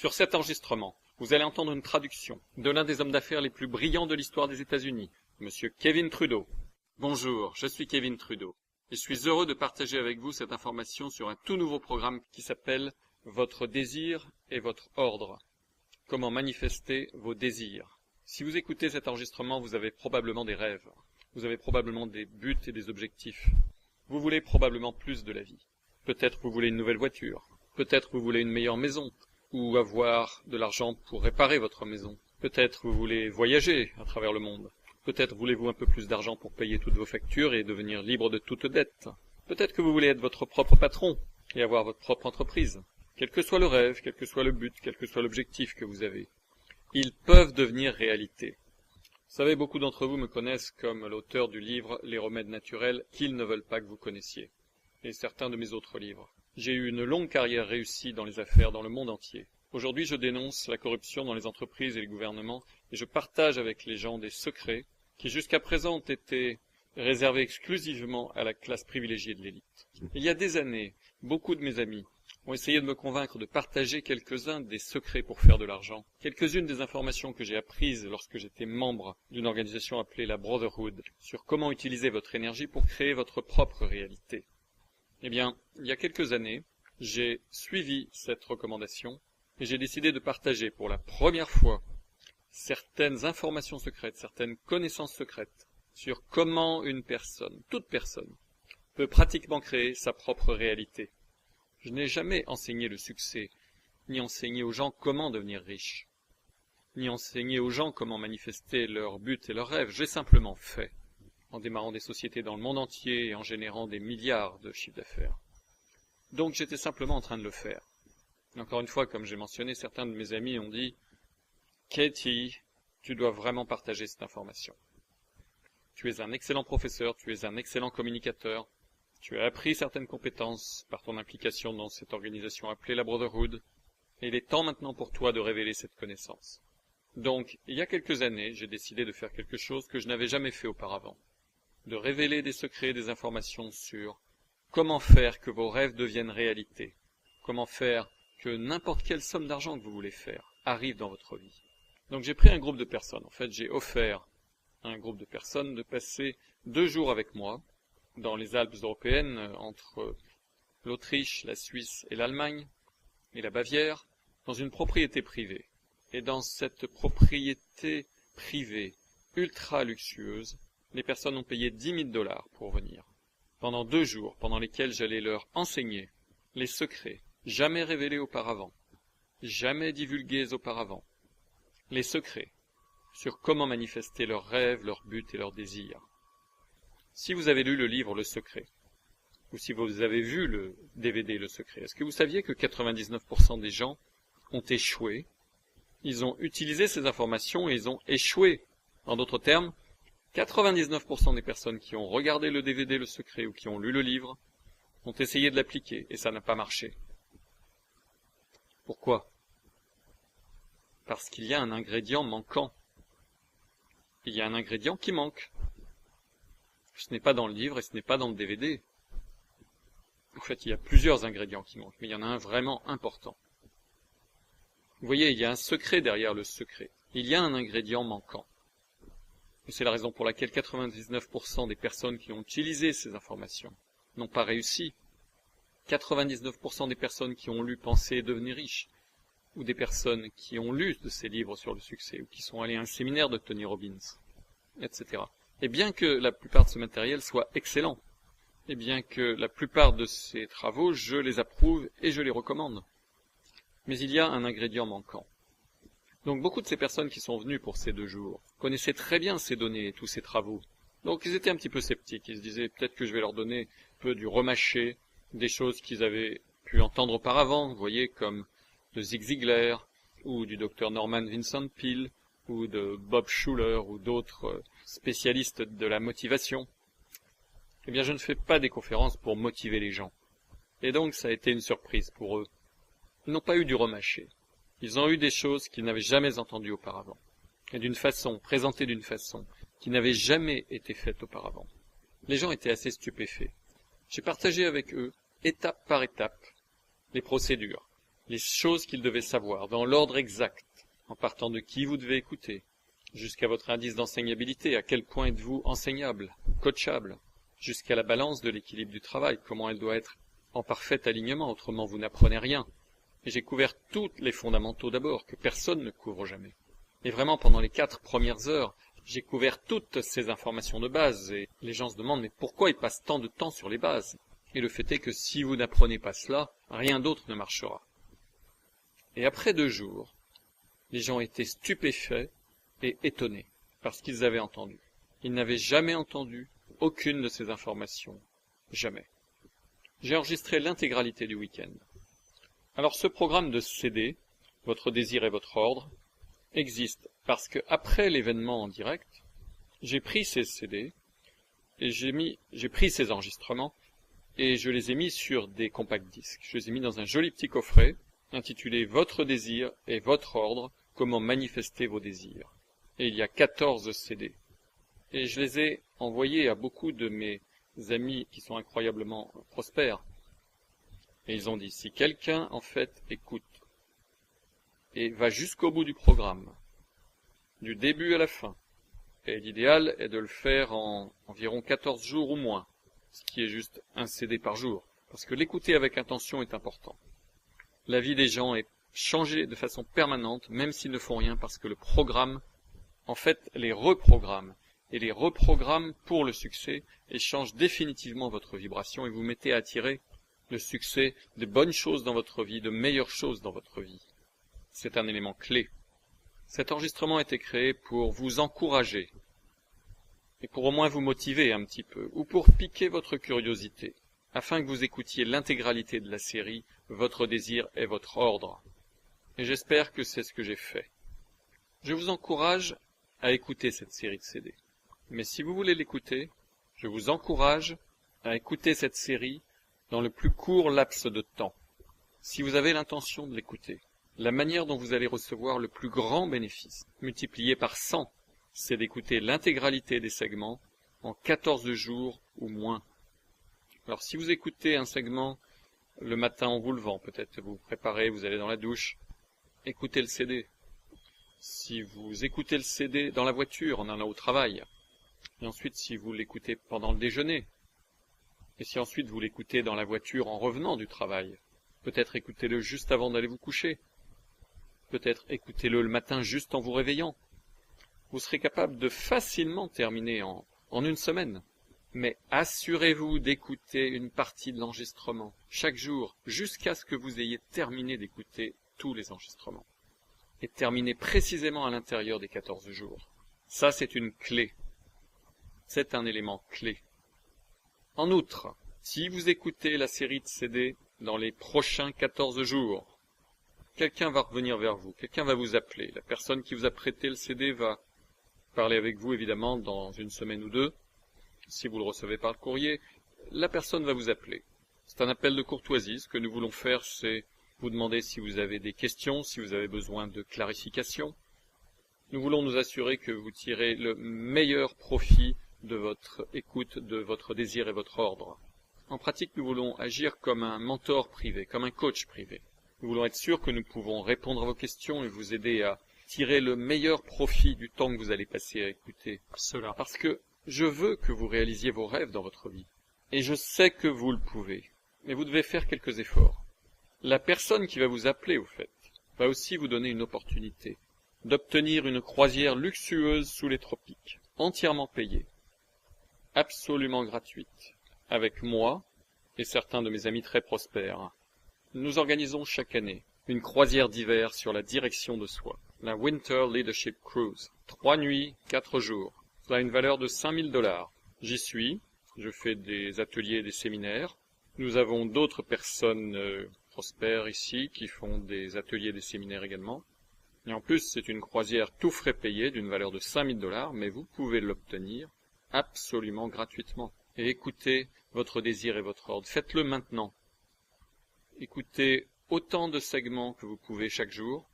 Sur cet enregistrement, vous allez entendre une traduction de l'un des hommes d'affaires les plus brillants de l'histoire des États-Unis, Monsieur Kevin Trudeau. Bonjour, je suis Kevin Trudeau, et je suis heureux de partager avec vous cette information sur un tout nouveau programme qui s'appelle « Votre désir et votre ordre ». Comment manifester vos désirs. Si vous écoutez cet enregistrement, vous avez probablement des rêves. Vous avez probablement des buts et des objectifs. Vous voulez probablement plus de la vie. Peut-être vous voulez une nouvelle voiture. Peut-être vous voulez une meilleure maison. Ou avoir de l'argent pour réparer votre maison. Peut-être vous voulez voyager à travers le monde. Peut-être voulez-vous un peu plus d'argent pour payer toutes vos factures et devenir libre de toute dette. Peut-être que vous voulez être votre propre patron et avoir votre propre entreprise. Quel que soit le rêve, quel que soit le but, quel que soit l'objectif que vous avez, ils peuvent devenir réalité. Vous savez, beaucoup d'entre vous me connaissent comme l'auteur du livre « Les remèdes naturels qu'ils ne veulent pas que vous connaissiez » et certains de mes autres livres. J'ai eu une longue carrière réussie dans les affaires dans le monde entier. Aujourd'hui, je dénonce la corruption dans les entreprises et les gouvernements et je partage avec les gens des secrets qui jusqu'à présent ont été réservés exclusivement à la classe privilégiée de l'élite. Il y a des années, beaucoup de mes amis ont essayé de me convaincre de partager quelques-uns des secrets pour faire de l'argent. Quelques-unes des informations que j'ai apprises lorsque j'étais membre d'une organisation appelée la Brotherhood sur comment utiliser votre énergie pour créer votre propre réalité. Eh bien, il y a quelques années, j'ai suivi cette recommandation et j'ai décidé de partager pour la première fois certaines informations secrètes, certaines connaissances secrètes sur comment une personne, toute personne, peut pratiquement créer sa propre réalité. Je n'ai jamais enseigné le succès, ni enseigné aux gens comment devenir riches, ni enseigné aux gens comment manifester leurs buts et leurs rêves. J'ai simplement fait, en démarrant des sociétés dans le monde entier et en générant des milliards de chiffres d'affaires. Donc j'étais simplement en train de le faire. Et encore une fois, comme j'ai mentionné, certains de mes amis ont dit « Katie, tu dois vraiment partager cette information. Tu es un excellent professeur, tu es un excellent communicateur, tu as appris certaines compétences par ton implication dans cette organisation appelée la Brotherhood, et il est temps maintenant pour toi de révéler cette connaissance. » Donc, il y a quelques années, j'ai décidé de faire quelque chose que je n'avais jamais fait auparavant, de révéler des secrets, des informations sur comment faire que vos rêves deviennent réalité, comment faire que n'importe quelle somme d'argent que vous voulez faire arrive dans votre vie. Donc j'ai pris un groupe de personnes, en fait j'ai offert à un groupe de personnes de passer 2 jours avec moi dans les Alpes européennes, entre l'Autriche, la Suisse et l'Allemagne, et la Bavière, dans une propriété privée. Et dans cette propriété privée, ultra luxueuse, les personnes ont payé $10,000 pour venir. Pendant 2 jours, pendant lesquels j'allais leur enseigner les secrets, jamais révélés auparavant, jamais divulgués auparavant, les secrets sur comment manifester leurs rêves, leurs buts et leurs désirs. Si vous avez lu le livre Le Secret, ou si vous avez vu le DVD Le Secret, est-ce que vous saviez que 99% des gens ont échoué? Ils ont utilisé ces informations et ils ont échoué. En d'autres termes, 99% des personnes qui ont regardé le DVD Le Secret ou qui ont lu le livre ont essayé de l'appliquer et ça n'a pas marché. Pourquoi? Parce qu'il y a un ingrédient manquant. Il y a un ingrédient qui manque. Ce n'est pas dans le livre et ce n'est pas dans le DVD. En fait, il y a plusieurs ingrédients qui manquent, mais il y en a un vraiment important. Vous voyez, il y a un secret derrière le secret. Il y a un ingrédient manquant. Et c'est la raison pour laquelle 99% des personnes qui ont utilisé ces informations n'ont pas réussi. 99% des personnes qui ont lu Penser et devenir riche, ou des personnes qui ont lu de ces livres sur le succès, ou qui sont allées à un séminaire de Tony Robbins, etc. Et bien que la plupart de ce matériel soit excellent, et bien que la plupart de ces travaux, je les approuve et je les recommande, mais il y a un ingrédient manquant. Donc beaucoup de ces personnes qui sont venues pour ces 2 jours connaissaient très bien ces données et tous ces travaux. Donc ils étaient un petit peu sceptiques, ils se disaient peut-être que je vais leur donner un peu du remâché, des choses qu'ils avaient pu entendre auparavant, vous voyez, comme de Zig Ziglar, ou du docteur Norman Vincent Peale, ou de Bob Schuller, ou d'autres spécialistes de la motivation. Eh bien, je ne fais pas des conférences pour motiver les gens. Et donc, ça a été une surprise pour eux. Ils n'ont pas eu du remâché. Ils ont eu des choses qu'ils n'avaient jamais entendues auparavant. Et d'une façon, présentées d'une façon, qui n'avait jamais été faite auparavant. Les gens étaient assez stupéfaits. J'ai partagé avec eux, étape par étape, les procédures. les choses qu'il devait savoir, dans l'ordre exact, en partant de qui vous devez écouter, jusqu'à votre indice d'enseignabilité, à quel point êtes-vous enseignable, coachable, jusqu'à la balance de l'équilibre du travail, comment elle doit être en parfait alignement, autrement vous n'apprenez rien. Et j'ai couvert tous les fondamentaux d'abord, que personne ne couvre jamais. Et vraiment, pendant les 4 premières heures, j'ai couvert toutes ces informations de base, et les gens se demandent, mais pourquoi ils passent tant de temps sur les bases? Et le fait est que si vous n'apprenez pas cela, rien d'autre ne marchera. Et après 2 jours, les gens étaient stupéfaits et étonnés par ce qu'ils avaient entendu. Ils n'avaient jamais entendu aucune de ces informations. Jamais. J'ai enregistré l'intégralité du week-end. Alors ce programme de CD, votre désir et votre ordre, existe parce que après l'événement en direct, j'ai pris ces CD et j'ai pris ces enregistrements et je les ai mis sur des compact disques. Je les ai mis dans un joli petit coffret intitulé Votre désir et votre ordre, comment manifester vos désirs. Et il y a 14 CD. Et je les ai envoyés à beaucoup de mes amis qui sont incroyablement prospères. Et ils ont dit, si quelqu'un, en fait, écoute et va jusqu'au bout du programme, du début à la fin, et l'idéal est de le faire en environ 14 jours ou moins, ce qui est juste un CD par jour, parce que l'écouter avec intention est important. La vie des gens est changée de façon permanente, même s'ils ne font rien, parce que le programme, en fait, les reprogramme, et les reprogramme pour le succès, et change définitivement votre vibration, et vous mettez à attirer le succès, de bonnes choses dans votre vie, de meilleures choses dans votre vie. C'est un élément clé. Cet enregistrement a été créé pour vous encourager, et pour au moins vous motiver un petit peu, ou pour piquer votre curiosité, afin que vous écoutiez l'intégralité de la série « Votre désir et votre ordre ». Et j'espère que c'est ce que j'ai fait. Je vous encourage à écouter cette série de CD. Mais si vous voulez l'écouter, je vous encourage à écouter cette série dans le plus court laps de temps. Si vous avez l'intention de l'écouter, la manière dont vous allez recevoir le plus grand bénéfice, multiplié par 100, c'est d'écouter l'intégralité des segments en 14 jours ou moins. Alors si vous écoutez un segment le matin en vous levant, peut-être vous vous préparez, vous allez dans la douche, écoutez le CD. Si vous écoutez le CD dans la voiture en allant au travail, et ensuite si vous l'écoutez pendant le déjeuner, et si ensuite vous l'écoutez dans la voiture en revenant du travail, peut-être écoutez-le juste avant d'aller vous coucher, peut-être écoutez-le le matin juste en vous réveillant. Vous serez capable de facilement terminer en 1 semaine. Mais assurez-vous d'écouter une partie de l'enregistrement chaque jour jusqu'à ce que vous ayez terminé d'écouter tous les enregistrements. Et terminez précisément à l'intérieur des 14 jours. Ça, c'est une clé. C'est un élément clé. En outre, si vous écoutez la série de CD dans les prochains 14 jours, quelqu'un va revenir vers vous, quelqu'un va vous appeler. La personne qui vous a prêté le CD va parler avec vous, évidemment, dans 1 semaine ou 2. Si vous le recevez par le courrier, la personne va vous appeler. C'est un appel de courtoisie. Ce que nous voulons faire, c'est vous demander si vous avez des questions, si vous avez besoin de clarification. Nous voulons nous assurer que vous tirez le meilleur profit de votre écoute, de votre désir et votre ordre. En pratique, nous voulons agir comme un mentor privé, comme un coach privé. Nous voulons être sûrs que nous pouvons répondre à vos questions et vous aider à tirer le meilleur profit du temps que vous allez passer à écouter cela. Parce que je veux que vous réalisiez vos rêves dans votre vie. Et je sais que vous le pouvez. Mais vous devez faire quelques efforts. La personne qui va vous appeler, au fait, va aussi vous donner une opportunité d'obtenir une croisière luxueuse sous les tropiques, entièrement payée, absolument gratuite, avec moi et certains de mes amis très prospères. Nous organisons chaque année une croisière d'hiver sur la direction de soi, la Winter Leadership Cruise. 3 nuits, 4 jours. Cela a une valeur de $5000. J'y suis, je fais des ateliers et des séminaires. Nous avons d'autres personnes prospères ici qui font des ateliers et des séminaires également. Et en plus, c'est une croisière tout frais payée d'une valeur de $5000, mais vous pouvez l'obtenir absolument gratuitement. Et écoutez votre désir et votre ordre. Faites-le maintenant. Écoutez autant de segments que vous pouvez chaque jour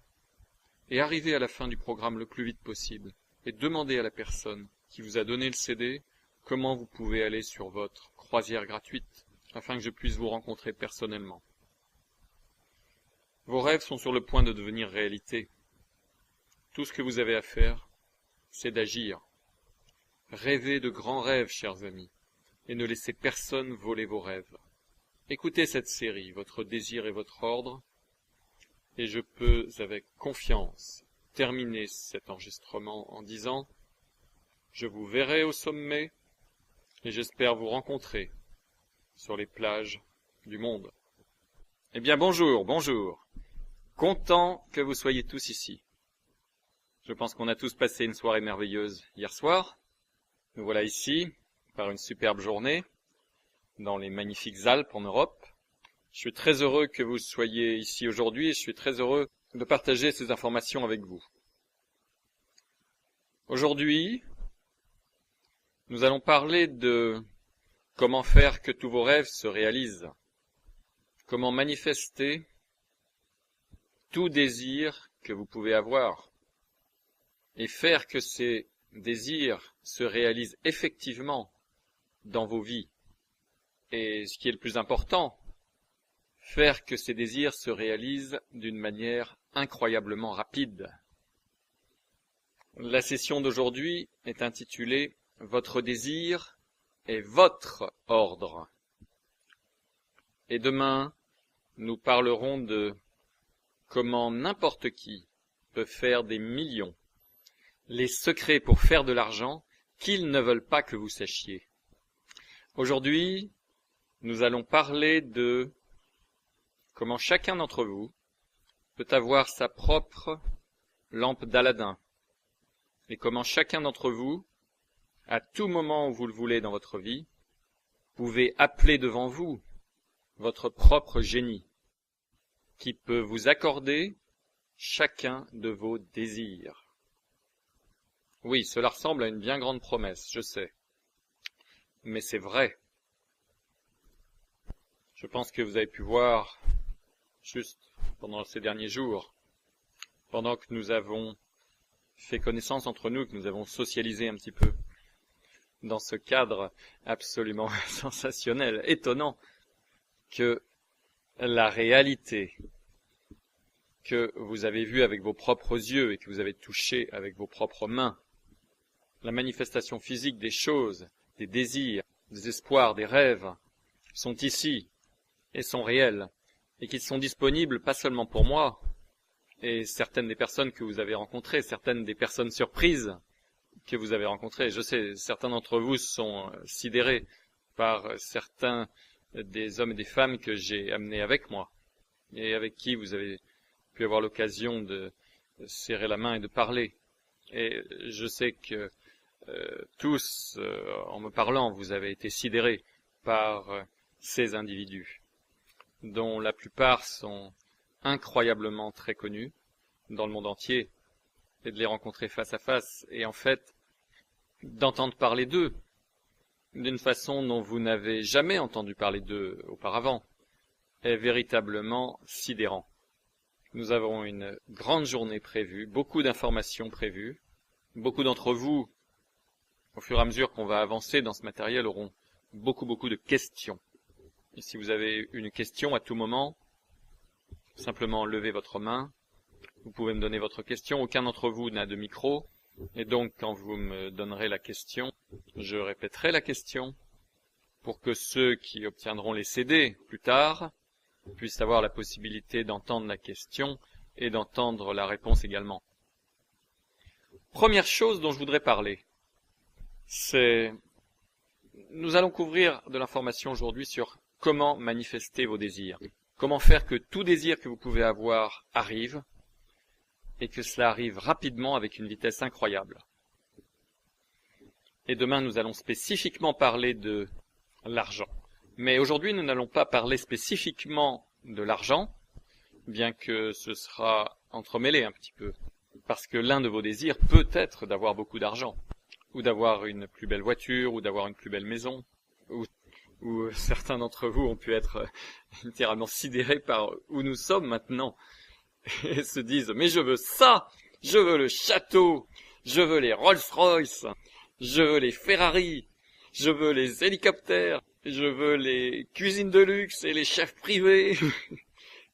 et arrivez à la fin du programme le plus vite possible et demandez à la personne qui vous a donné le CD comment vous pouvez aller sur votre croisière gratuite afin que je puisse vous rencontrer personnellement. Vos rêves sont sur le point de devenir réalité. Tout ce que vous avez à faire, c'est d'agir. Rêvez de grands rêves, chers amis, et ne laissez personne voler vos rêves. Écoutez cette série, Votre désir et votre ordre, et je peux, avec confiance, terminer cet enregistrement en disant « Je vous verrai au sommet, et j'espère vous rencontrer sur les plages du monde. » Eh bien, bonjour, bonjour. Content que vous soyez tous ici. Je pense qu'on a tous passé une soirée merveilleuse hier soir. Nous voilà ici, par une superbe journée, dans les magnifiques Alpes en Europe. Je suis très heureux que vous soyez ici aujourd'hui et je suis très heureux de partager ces informations avec vous. Aujourd'hui, nous allons parler de comment faire que tous vos rêves se réalisent, comment manifester tout désir que vous pouvez avoir et faire que ces désirs se réalisent effectivement dans vos vies. Et ce qui est le plus important, faire que ces désirs se réalisent d'une manière incroyablement rapide. La session d'aujourd'hui est intitulée « Votre désir est votre ordre ». Et demain, nous parlerons de comment n'importe qui peut faire des millions, les secrets pour faire de l'argent qu'ils ne veulent pas que vous sachiez. Aujourd'hui, nous allons parler de comment chacun d'entre vous peut avoir sa propre lampe d'Aladin et comment chacun d'entre vous, à tout moment où vous le voulez dans votre vie, pouvez appeler devant vous votre propre génie qui peut vous accorder chacun de vos désirs. Oui, cela ressemble à une bien grande promesse, je sais. Mais c'est vrai. Je pense que vous avez pu voir, juste pendant ces derniers jours, pendant que nous avons fait connaissance entre nous, que nous avons socialisé un petit peu, dans ce cadre absolument sensationnel, étonnant, que la réalité que vous avez vue avec vos propres yeux et que vous avez touchée avec vos propres mains, la manifestation physique des choses, des désirs, des espoirs, des rêves, sont ici et sont réels, et qu'ils sont disponibles pas seulement pour moi, et certaines des personnes que vous avez rencontrées, certaines des personnes surprises que vous avez rencontrées. Je sais, certains d'entre vous sont sidérés par certains des hommes et des femmes que j'ai amenés avec moi, et avec qui vous avez pu avoir l'occasion de serrer la main et de parler. Et je sais que tous, en me parlant, vous avez été sidérés par ces individus, dont la plupart sont incroyablement très connus dans le monde entier, et de les rencontrer face à face, et en fait, d'entendre parler d'eux d'une façon dont vous n'avez jamais entendu parler d'eux auparavant, est véritablement sidérant. Nous avons une grande journée prévue, beaucoup d'informations prévues. Beaucoup d'entre vous, au fur et à mesure qu'on va avancer dans ce matériel, auront beaucoup de questions. Et si vous avez une question à tout moment, simplement levez votre main. Vous pouvez me donner votre question. Aucun d'entre vous n'a de micro. Et donc, quand vous me donnerez la question, je répéterai la question pour que ceux qui obtiendront les CD plus tard puissent avoir la possibilité d'entendre la question et d'entendre la réponse également. Première chose dont je voudrais parler, c'est... Nous allons couvrir de l'information aujourd'hui sur comment manifester vos désirs. Comment faire que tout désir que vous pouvez avoir arrive, et que cela arrive rapidement avec une vitesse incroyable. Et demain, nous allons spécifiquement parler de l'argent. Mais aujourd'hui, nous n'allons pas parler spécifiquement de l'argent, bien que ce sera entremêlé un petit peu. Parce que l'un de vos désirs peut être d'avoir beaucoup d'argent, ou d'avoir une plus belle voiture, ou d'avoir une plus belle maison, ou certains d'entre vous ont pu être littéralement sidérés par où nous sommes maintenant, et se disent « Mais je veux ça! Je veux le château! Je veux les Rolls-Royce! Je veux les Ferrari! Je veux les hélicoptères! Je veux les cuisines de luxe et les chefs privés! »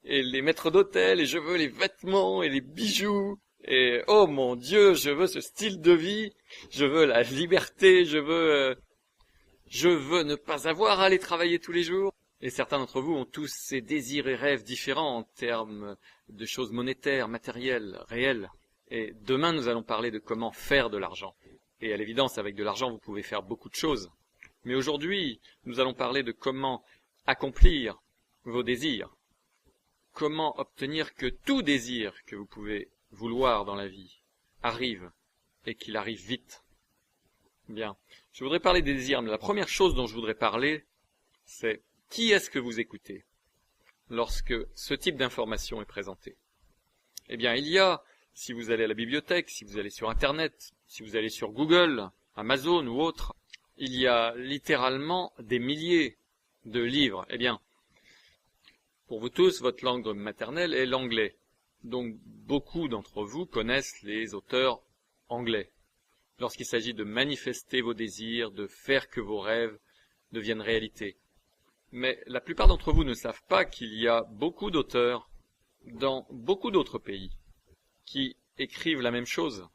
et les maîtres d'hôtel, et je veux les vêtements et les bijoux, et oh mon Dieu, je veux ce style de vie, je veux la liberté, je veux ne pas avoir à aller travailler tous les jours. Et certains d'entre vous ont tous ces désirs et rêves différents en termes de choses monétaires, matérielles, réelles. Et demain, nous allons parler de comment faire de l'argent. Et à l'évidence, avec de l'argent, vous pouvez faire beaucoup de choses. Mais aujourd'hui, nous allons parler de comment accomplir vos désirs. Comment obtenir que tout désir que vous pouvez vouloir dans la vie arrive, et qu'il arrive vite. Bien. Je voudrais parler des désirs, mais la première chose dont je voudrais parler, c'est qui est-ce que vous écoutez lorsque ce type d'information est présenté. Eh bien, il y a, si vous allez à la bibliothèque, si vous allez sur Internet, si vous allez sur Google, Amazon ou autre, il y a littéralement des milliers de livres. Eh bien, pour vous tous, votre langue maternelle est l'anglais. Donc, beaucoup d'entre vous connaissent les auteurs anglais. Lorsqu'il s'agit de manifester vos désirs, de faire que vos rêves deviennent réalité. Mais la plupart d'entre vous ne savent pas qu'il y a beaucoup d'auteurs dans beaucoup d'autres pays qui écrivent la même chose.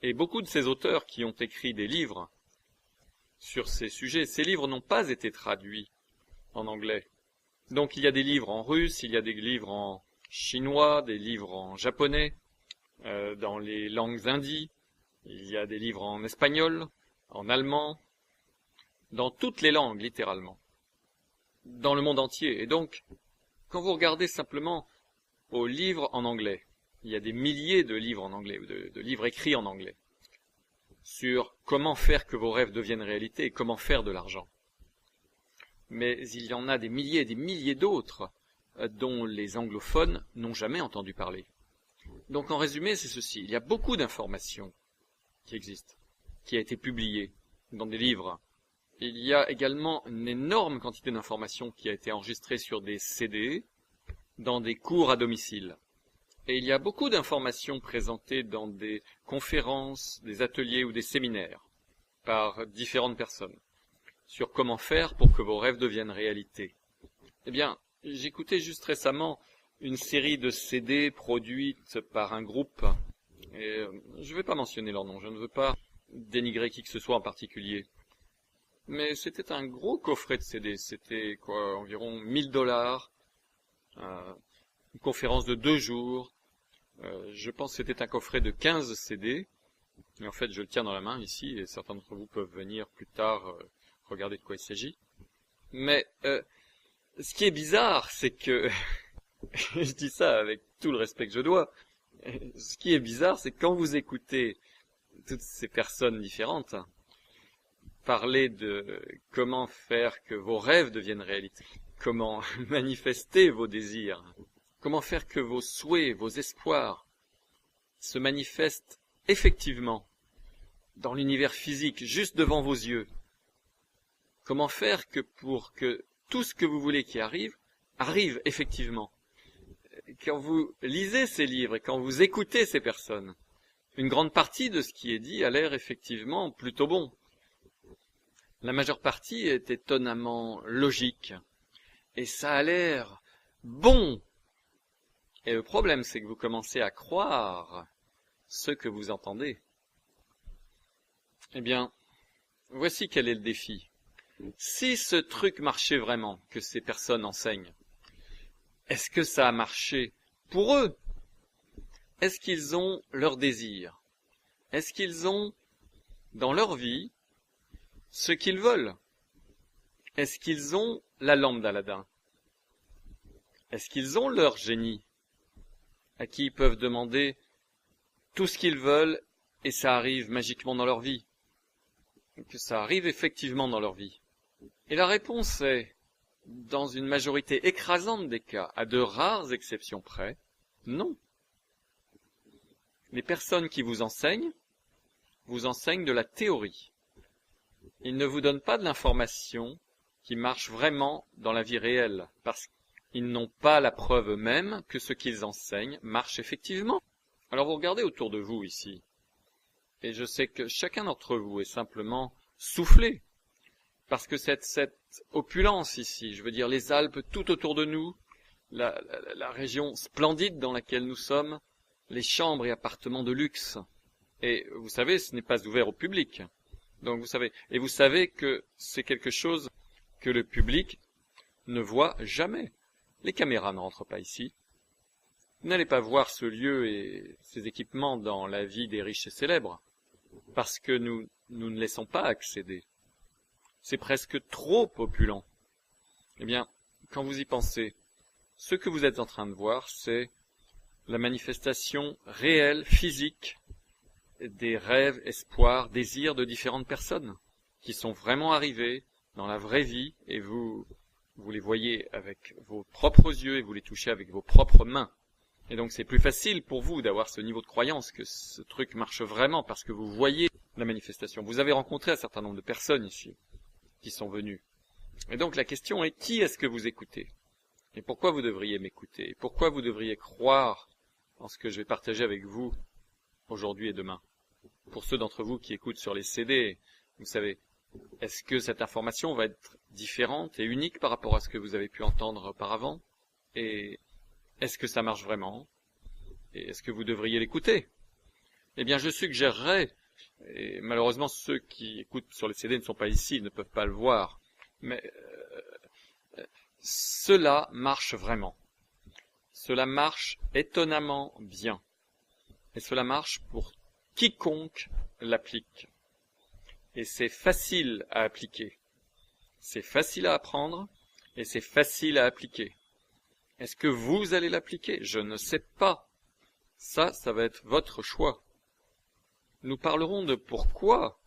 Et beaucoup de ces auteurs qui ont écrit des livres sur ces sujets, ces livres n'ont pas été traduits en anglais. Donc il y a des livres en russe, il y a des livres en chinois, des livres en japonais, dans les langues indies, il y a des livres en espagnol, en allemand, dans toutes les langues littéralement, dans le monde entier. Et donc, quand vous regardez simplement aux livres en anglais, il y a des milliers de livres en anglais, ou de livres écrits en anglais, sur comment faire que vos rêves deviennent réalité et comment faire de l'argent. Mais il y en a des milliers et des milliers d'autres dont les anglophones n'ont jamais entendu parler. Donc en résumé, c'est ceci. Il y a beaucoup d'informations qui existent, qui a été publiées dans des livres. Il y a également une énorme quantité d'informations qui a été enregistrée sur des CD, dans des cours à domicile. Et il y a beaucoup d'informations présentées dans des conférences, des ateliers ou des séminaires, par différentes personnes, sur comment faire pour que vos rêves deviennent réalité. Eh bien, j'écoutais juste récemment une série de CD produites par un groupe, et je ne vais pas mentionner leur nom, je ne veux pas dénigrer qui que ce soit en particulier. Mais c'était un gros coffret de CD, c'était environ $1000, une conférence de 2 jours, je pense que c'était un coffret de 15 CD, et en fait je le tiens dans la main ici, et certains d'entre vous peuvent venir plus tard regarder de quoi il s'agit. Mais ce qui est bizarre, c'est que, je dis ça avec tout le respect que je dois, ce qui est bizarre, c'est que quand vous écoutez toutes ces personnes différentes parler de comment faire que vos rêves deviennent réalité, comment manifester vos désirs, comment faire que vos souhaits, vos espoirs se manifestent effectivement dans l'univers physique, juste devant vos yeux. Comment faire que pour que tout ce que vous voulez qui arrive, arrive effectivement. Quand vous lisez ces livres et quand vous écoutez ces personnes, une grande partie de ce qui est dit a l'air effectivement plutôt bon. La majeure partie est étonnamment logique. Et ça a l'air bon. Et le problème, c'est que vous commencez à croire ce que vous entendez. Eh bien, voici quel est le défi. Si ce truc marchait vraiment, que ces personnes enseignent, est-ce que ça a marché pour eux? Est-ce qu'ils ont leur désir? Est-ce qu'ils ont, dans leur vie, ce qu'ils veulent? Est-ce qu'ils ont la lampe d'Aladin? Est-ce qu'ils ont leur génie, à qui ils peuvent demander tout ce qu'ils veulent et ça arrive magiquement dans leur vie? Que ça arrive effectivement dans leur vie? Et la réponse est, dans une majorité écrasante des cas, à de rares exceptions près, non. Les personnes qui vous enseignent de la théorie. Ils ne vous donnent pas de l'information qui marche vraiment dans la vie réelle, parce qu'ils n'ont pas la preuve eux-mêmes que ce qu'ils enseignent marche effectivement. Alors vous regardez autour de vous ici, et je sais que chacun d'entre vous est simplement soufflé, parce que cette opulence ici, je veux dire les Alpes tout autour de nous, la région splendide dans laquelle nous sommes, les chambres et appartements de luxe. Et vous savez, ce n'est pas ouvert au public. Donc vous savez que c'est quelque chose que le public ne voit jamais. Les caméras ne rentrent pas ici. Vous n'allez pas voir ce lieu et ces équipements dans la vie des riches et célèbres, parce que nous ne laissons pas accéder. C'est presque trop opulent. Eh bien, quand vous y pensez, ce que vous êtes en train de voir, c'est la manifestation réelle, physique, des rêves, espoirs, désirs de différentes personnes, qui sont vraiment arrivées dans la vraie vie, et vous les voyez avec vos propres yeux et vous les touchez avec vos propres mains. Et donc c'est plus facile pour vous d'avoir ce niveau de croyance, que ce truc marche vraiment, parce que vous voyez la manifestation. Vous avez rencontré un certain nombre de personnes ici, qui sont venues. Et donc la question est, qui est-ce que vous écoutez? Et pourquoi vous devriez m'écouter? Et pourquoi vous devriez croire en ce que je vais partager avec vous aujourd'hui et demain? Pour ceux d'entre vous qui écoutent sur les CD, vous savez, est-ce que cette information va être différente et unique par rapport à ce que vous avez pu entendre auparavant? Et est-ce que ça marche vraiment? Et est-ce que vous devriez l'écouter? Eh bien, je suggérerais, et malheureusement ceux qui écoutent sur les CD ne sont pas ici, ils ne peuvent pas le voir, mais cela marche vraiment. Cela marche étonnamment bien. Et cela marche pour quiconque l'applique. Et c'est facile à appliquer. C'est facile à apprendre et c'est facile à appliquer. Est-ce que vous allez l'appliquer? Je ne sais pas. Ça va être votre choix. Nous parlerons de pourquoi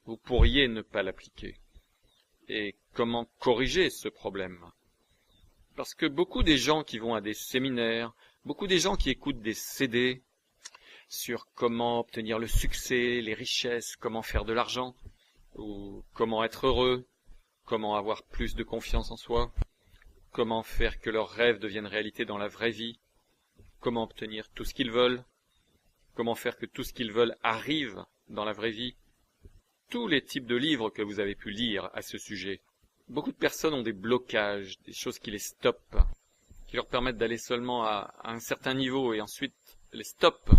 vous pourriez ne pas l'appliquer et comment corriger ce problème. Parce que beaucoup des gens qui vont à des séminaires, beaucoup des gens qui écoutent des CD sur comment obtenir le succès, les richesses, comment faire de l'argent, ou comment être heureux, comment avoir plus de confiance en soi, comment faire que leurs rêves deviennent réalité dans la vraie vie, comment obtenir tout ce qu'ils veulent, comment faire que tout ce qu'ils veulent arrive dans la vraie vie. Tous les types de livres que vous avez pu lire à ce sujet. Beaucoup de personnes ont des blocages, des choses qui les stoppent, qui leur permettent d'aller seulement à un certain niveau et ensuite les stoppent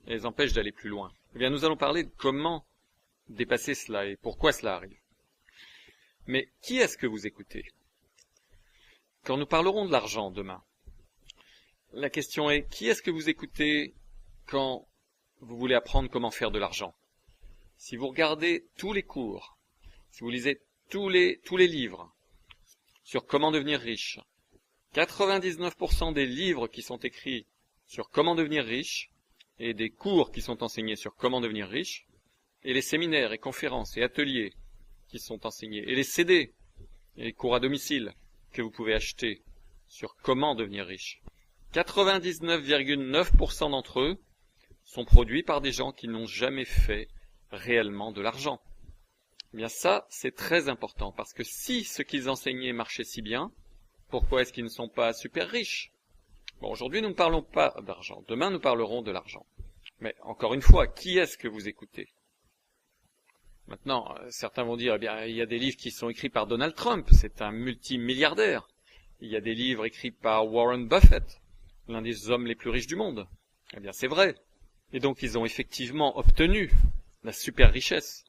et les empêchent d'aller plus loin. Eh bien, nous allons parler de comment dépasser cela et pourquoi cela arrive. Mais qui est-ce que vous écoutez? Quand nous parlerons de l'argent demain, la question est, qui est-ce que vous écoutez quand vous voulez apprendre comment faire de l'argent? Si vous regardez tous les cours, si vous lisez tous les livres sur comment devenir riche, 99% des livres qui sont écrits sur comment devenir riche et des cours qui sont enseignés sur comment devenir riche, et les séminaires et conférences et ateliers qui sont enseignés, et les CD et les cours à domicile que vous pouvez acheter sur comment devenir riche, 99,9% d'entre eux sont produits par des gens qui n'ont jamais fait réellement de l'argent. Eh bien ça, c'est très important, parce que si ce qu'ils enseignaient marchait si bien, pourquoi est-ce qu'ils ne sont pas super riches? Bon, aujourd'hui, nous ne parlons pas d'argent. Demain, nous parlerons de l'argent. Mais encore une fois, qui est-ce que vous écoutez? Maintenant, certains vont dire, eh bien, il y a des livres qui sont écrits par Donald Trump, c'est un multimilliardaire. Il y a des livres écrits par Warren Buffett, l'un des hommes les plus riches du monde. Eh bien, c'est vrai. Et donc, ils ont effectivement obtenu la super richesse.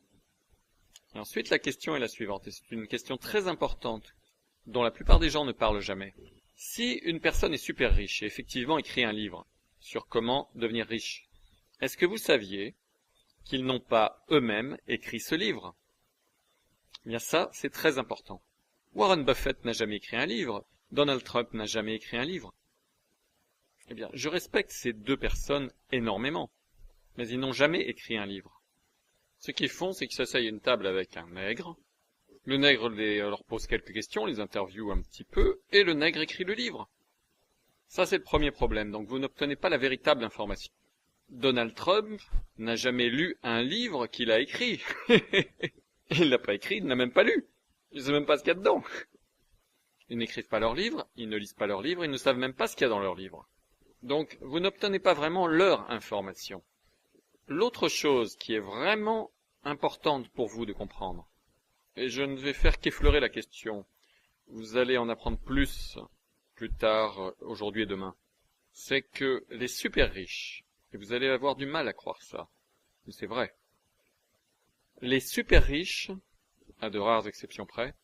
Et ensuite, la question est la suivante, et c'est une question très importante, dont la plupart des gens ne parlent jamais. Si une personne est super riche et effectivement écrit un livre sur comment devenir riche, est-ce que vous saviez qu'ils n'ont pas eux-mêmes écrit ce livre? Eh bien ça, c'est très important. Warren Buffett n'a jamais écrit un livre, Donald Trump n'a jamais écrit un livre. Eh bien, je respecte ces deux personnes énormément, mais ils n'ont jamais écrit un livre. Ce qu'ils font, c'est qu'ils s'asseyent à une table avec un nègre. Le nègre leur pose quelques questions, les interviewe un petit peu, et le nègre écrit le livre. Ça, c'est le premier problème. Donc, vous n'obtenez pas la véritable information. Donald Trump n'a jamais lu un livre qu'il a écrit. Il l'a pas écrit, il n'a même pas lu. Il ne sait même pas ce qu'il y a dedans. Ils n'écrivent pas leurs livres, ils ne lisent pas leurs livres, ils ne savent même pas ce qu'il y a dans leurs livres. Donc, vous n'obtenez pas vraiment leur information. L'autre chose qui est vraiment importante pour vous de comprendre, et je ne vais faire qu'effleurer la question, vous allez en apprendre plus plus tard, aujourd'hui et demain, c'est que les super riches, et vous allez avoir du mal à croire ça, mais c'est vrai, les super riches, à de rares exceptions près,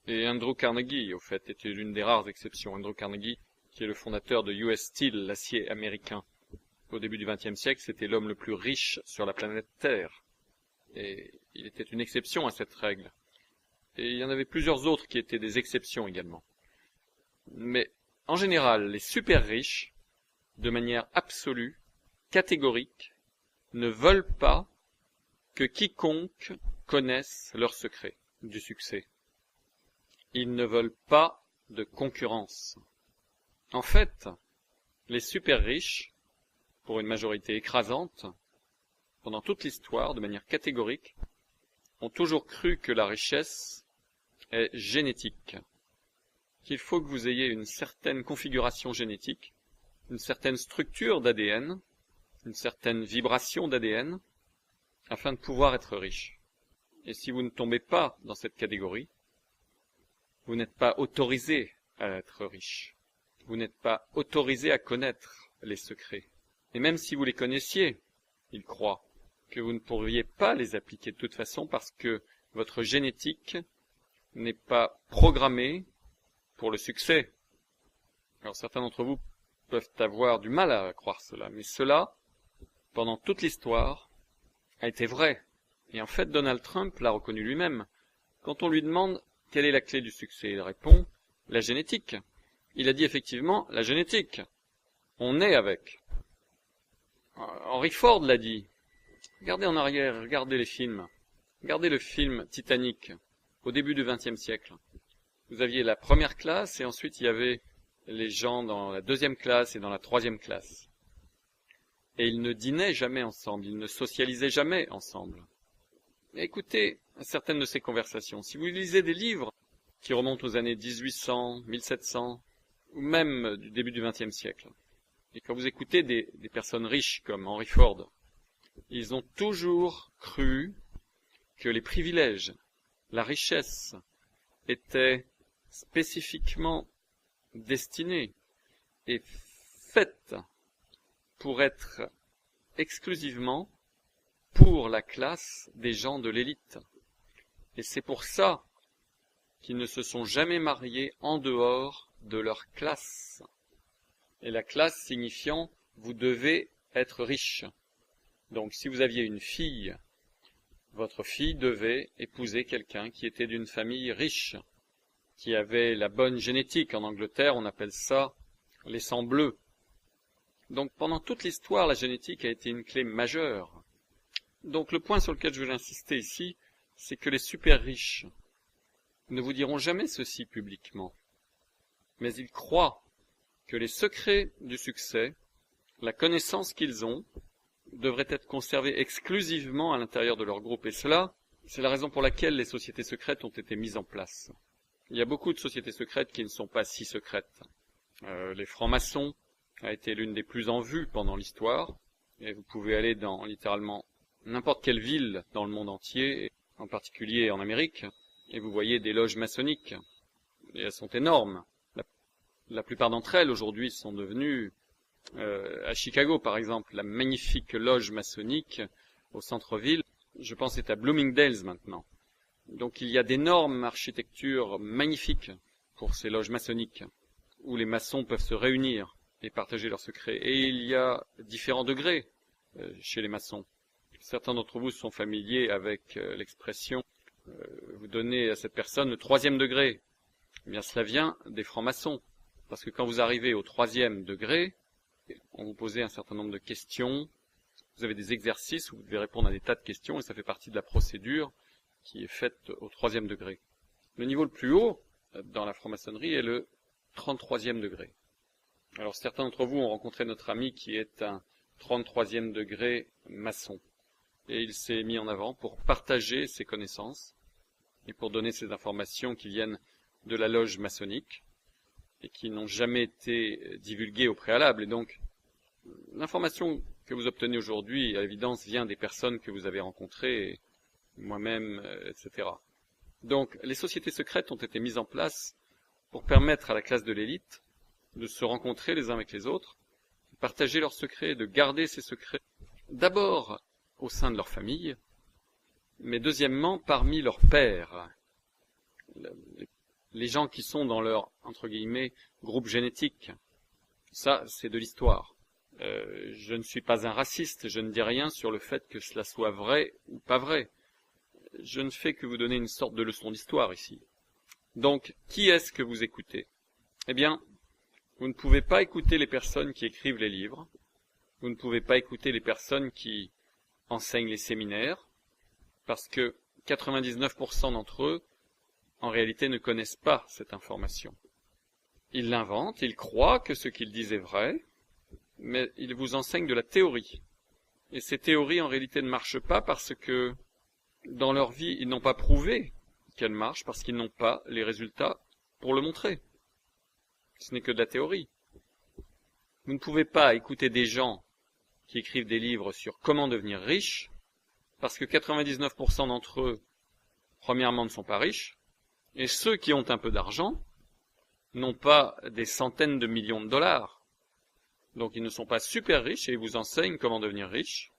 et Andrew Carnegie, au fait, était l'une des rares exceptions. Andrew Carnegie, qui est le fondateur de US Steel, l'acier américain. Au début du XXe siècle, c'était l'homme le plus riche sur la planète Terre. Et il était une exception à cette règle. Et il y en avait plusieurs autres qui étaient des exceptions également. Mais, en général, les super riches, de manière absolue, catégorique, ne veulent pas que quiconque connaisse leur secret du succès. Ils ne veulent pas de concurrence. En fait, les super riches, pour une majorité écrasante, pendant toute l'histoire, de manière catégorique, ont toujours cru que la richesse est génétique, qu'il faut que vous ayez une certaine configuration génétique, une certaine structure d'ADN, une certaine vibration d'ADN, afin de pouvoir être riche. Et si vous ne tombez pas dans cette catégorie, vous n'êtes pas autorisé à être riche. Vous n'êtes pas autorisé à connaître les secrets. Et même si vous les connaissiez, ils croient que vous ne pourriez pas les appliquer de toute façon parce que votre génétique n'est pas programmée pour le succès. Alors certains d'entre vous peuvent avoir du mal à croire cela, mais cela, pendant toute l'histoire, a été vrai. Et en fait, Donald Trump l'a reconnu lui-même. Quand on lui demande quelle est la clé du succès, il répond la génétique. Il a dit effectivement la génétique. On naît avec. Henry Ford l'a dit. Regardez en arrière, regardez les films. Regardez le film Titanic, au début du XXe siècle. Vous aviez la première classe et ensuite il y avait les gens dans la deuxième classe et dans la troisième classe. Et ils ne dînaient jamais ensemble, ils ne socialisaient jamais ensemble. Écoutez certaines de ces conversations. Si vous lisez des livres qui remontent aux années 1800, 1700, ou même du début du XXe siècle, et quand vous écoutez des personnes riches comme Henry Ford, ils ont toujours cru que les privilèges, la richesse, étaient spécifiquement destinés et faits pour être exclusivement pour la classe des gens de l'élite. Et c'est pour ça qu'ils ne se sont jamais mariés en dehors de leur classe. Et la classe signifiant vous devez être riche. Donc si vous aviez une fille, votre fille devait épouser quelqu'un qui était d'une famille riche, qui avait la bonne génétique. En Angleterre, on appelle ça les sangs bleus. Donc pendant toute l'histoire, la génétique a été une clé majeure. Donc le point sur lequel je veux insister ici, c'est que les super riches ne vous diront jamais ceci publiquement, mais ils croient que les secrets du succès, la connaissance qu'ils ont, devraient être conservés exclusivement à l'intérieur de leur groupe. Et cela, c'est la raison pour laquelle les sociétés secrètes ont été mises en place. Il y a beaucoup de sociétés secrètes qui ne sont pas si secrètes. Les francs-maçons a été l'une des plus en vue pendant l'histoire, et vous pouvez aller dans littéralement n'importe quelle ville dans le monde entier, en particulier en Amérique, et vous voyez des loges maçonniques. Et elles sont énormes. La plupart d'entre elles, aujourd'hui, sont devenues, à Chicago, par exemple, la magnifique loge maçonnique au centre-ville, je pense c'est à Bloomingdale's maintenant. Donc il y a d'énormes architectures magnifiques pour ces loges maçonniques, où les maçons peuvent se réunir et partager leurs secrets. Et il y a différents degrés chez les maçons. Certains d'entre vous sont familiers avec l'expression vous donnez à cette personne le 3e degré. Eh bien, cela vient des francs-maçons. Parce que quand vous arrivez au 3e degré, on vous pose un certain nombre de questions. Vous avez des exercices où vous devez répondre à des tas de questions et ça fait partie de la procédure qui est faite au 3e degré. Le niveau le plus haut dans la franc-maçonnerie est le 33e degré. Alors certains d'entre vous ont rencontré notre ami qui est un 33e degré maçon. Et il s'est mis en avant pour partager ses connaissances et pour donner ces informations qui viennent de la loge maçonnique et qui n'ont jamais été divulguées au préalable. Et donc, l'information que vous obtenez aujourd'hui, à l'évidence, vient des personnes que vous avez rencontrées, moi-même, etc. Donc, les sociétés secrètes ont été mises en place pour permettre à la classe de l'élite de se rencontrer les uns avec les autres, de partager leurs secrets, de garder ces secrets, d'abord au sein de leur famille, mais deuxièmement parmi leurs pairs, les gens qui sont dans leur, entre guillemets, groupe génétique. Ça, c'est de l'histoire. Je ne suis pas un raciste, je ne dis rien sur le fait que cela soit vrai ou pas vrai. Je ne fais que vous donner une sorte de leçon d'histoire ici. Donc, qui est-ce que vous écoutez? Eh bien, vous ne pouvez pas écouter les personnes qui écrivent les livres, vous ne pouvez pas écouter les personnes qui enseignent les séminaires, parce que 99% d'entre eux, en réalité, ne connaissent pas cette information. Ils l'inventent, ils croient que ce qu'ils disent est vrai, mais ils vous enseignent de la théorie. Et ces théories, en réalité, ne marchent pas parce que, dans leur vie, ils n'ont pas prouvé qu'elles marchent, parce qu'ils n'ont pas les résultats pour le montrer. Ce n'est que de la théorie. Vous ne pouvez pas écouter des gens qui écrivent des livres sur comment devenir riche, parce que 99% d'entre eux, premièrement, ne sont pas riches, et ceux qui ont un peu d'argent n'ont pas des centaines de millions de dollars. Donc ils ne sont pas super riches et ils vous enseignent comment devenir riches.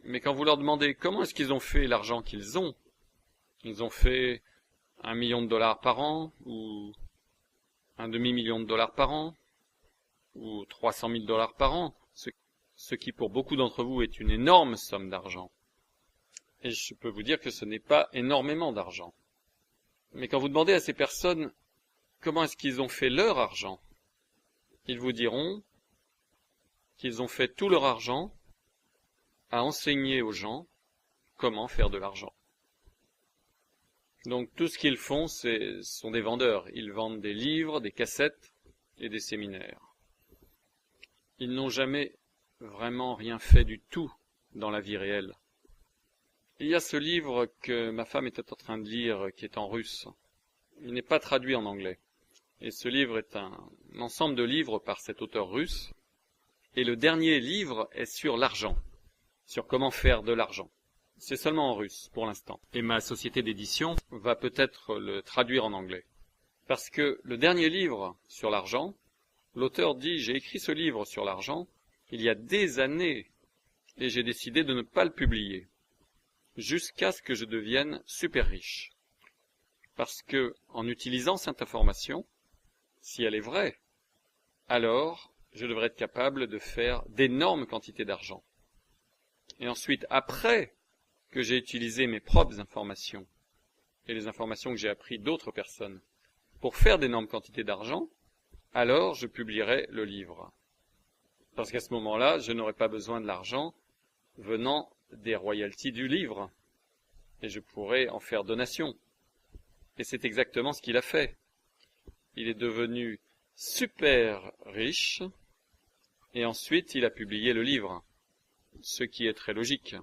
Mais quand vous leur demandez comment est-ce qu'ils ont fait l'argent qu'ils ont, ils ont fait 1 million de dollars par an, ou un demi-million de dollars par an, ou 300 000 dollars par an, ce qui pour beaucoup d'entre vous est une énorme somme d'argent. Et je peux vous dire que ce n'est pas énormément d'argent. Mais quand vous demandez à ces personnes comment est-ce qu'ils ont fait leur argent, ils vous diront qu'ils ont fait tout leur argent à enseigner aux gens comment faire de l'argent. Donc tout ce qu'ils font, sont des vendeurs. Ils vendent des livres, des cassettes et des séminaires. Ils n'ont jamais vraiment rien fait du tout dans la vie réelle. Il y a ce livre que ma femme était en train de lire, qui est en russe. Il n'est pas traduit en anglais. Et ce livre est un ensemble de livres par cet auteur russe. Et le dernier livre est sur l'argent, sur comment faire de l'argent. C'est seulement en russe pour l'instant. Et ma société d'édition va peut-être le traduire en anglais. Parce que le dernier livre sur l'argent, l'auteur dit « J'ai écrit ce livre sur l'argent il y a des années et j'ai décidé de ne pas le publier, jusqu'à ce que je devienne super riche. Parce que, en utilisant cette information, si elle est vraie, alors je devrais être capable de faire d'énormes quantités d'argent. Et ensuite, après que j'ai utilisé mes propres informations et les informations que j'ai apprises d'autres personnes pour faire d'énormes quantités d'argent, alors je publierai le livre. Parce qu'à ce moment-là, je n'aurai pas besoin de l'argent venant des royalties du livre. Et je pourrai en faire donation. Et c'est exactement ce qu'il a fait. Il est devenu super riche, et ensuite il a publié le livre. Ce qui est très logique.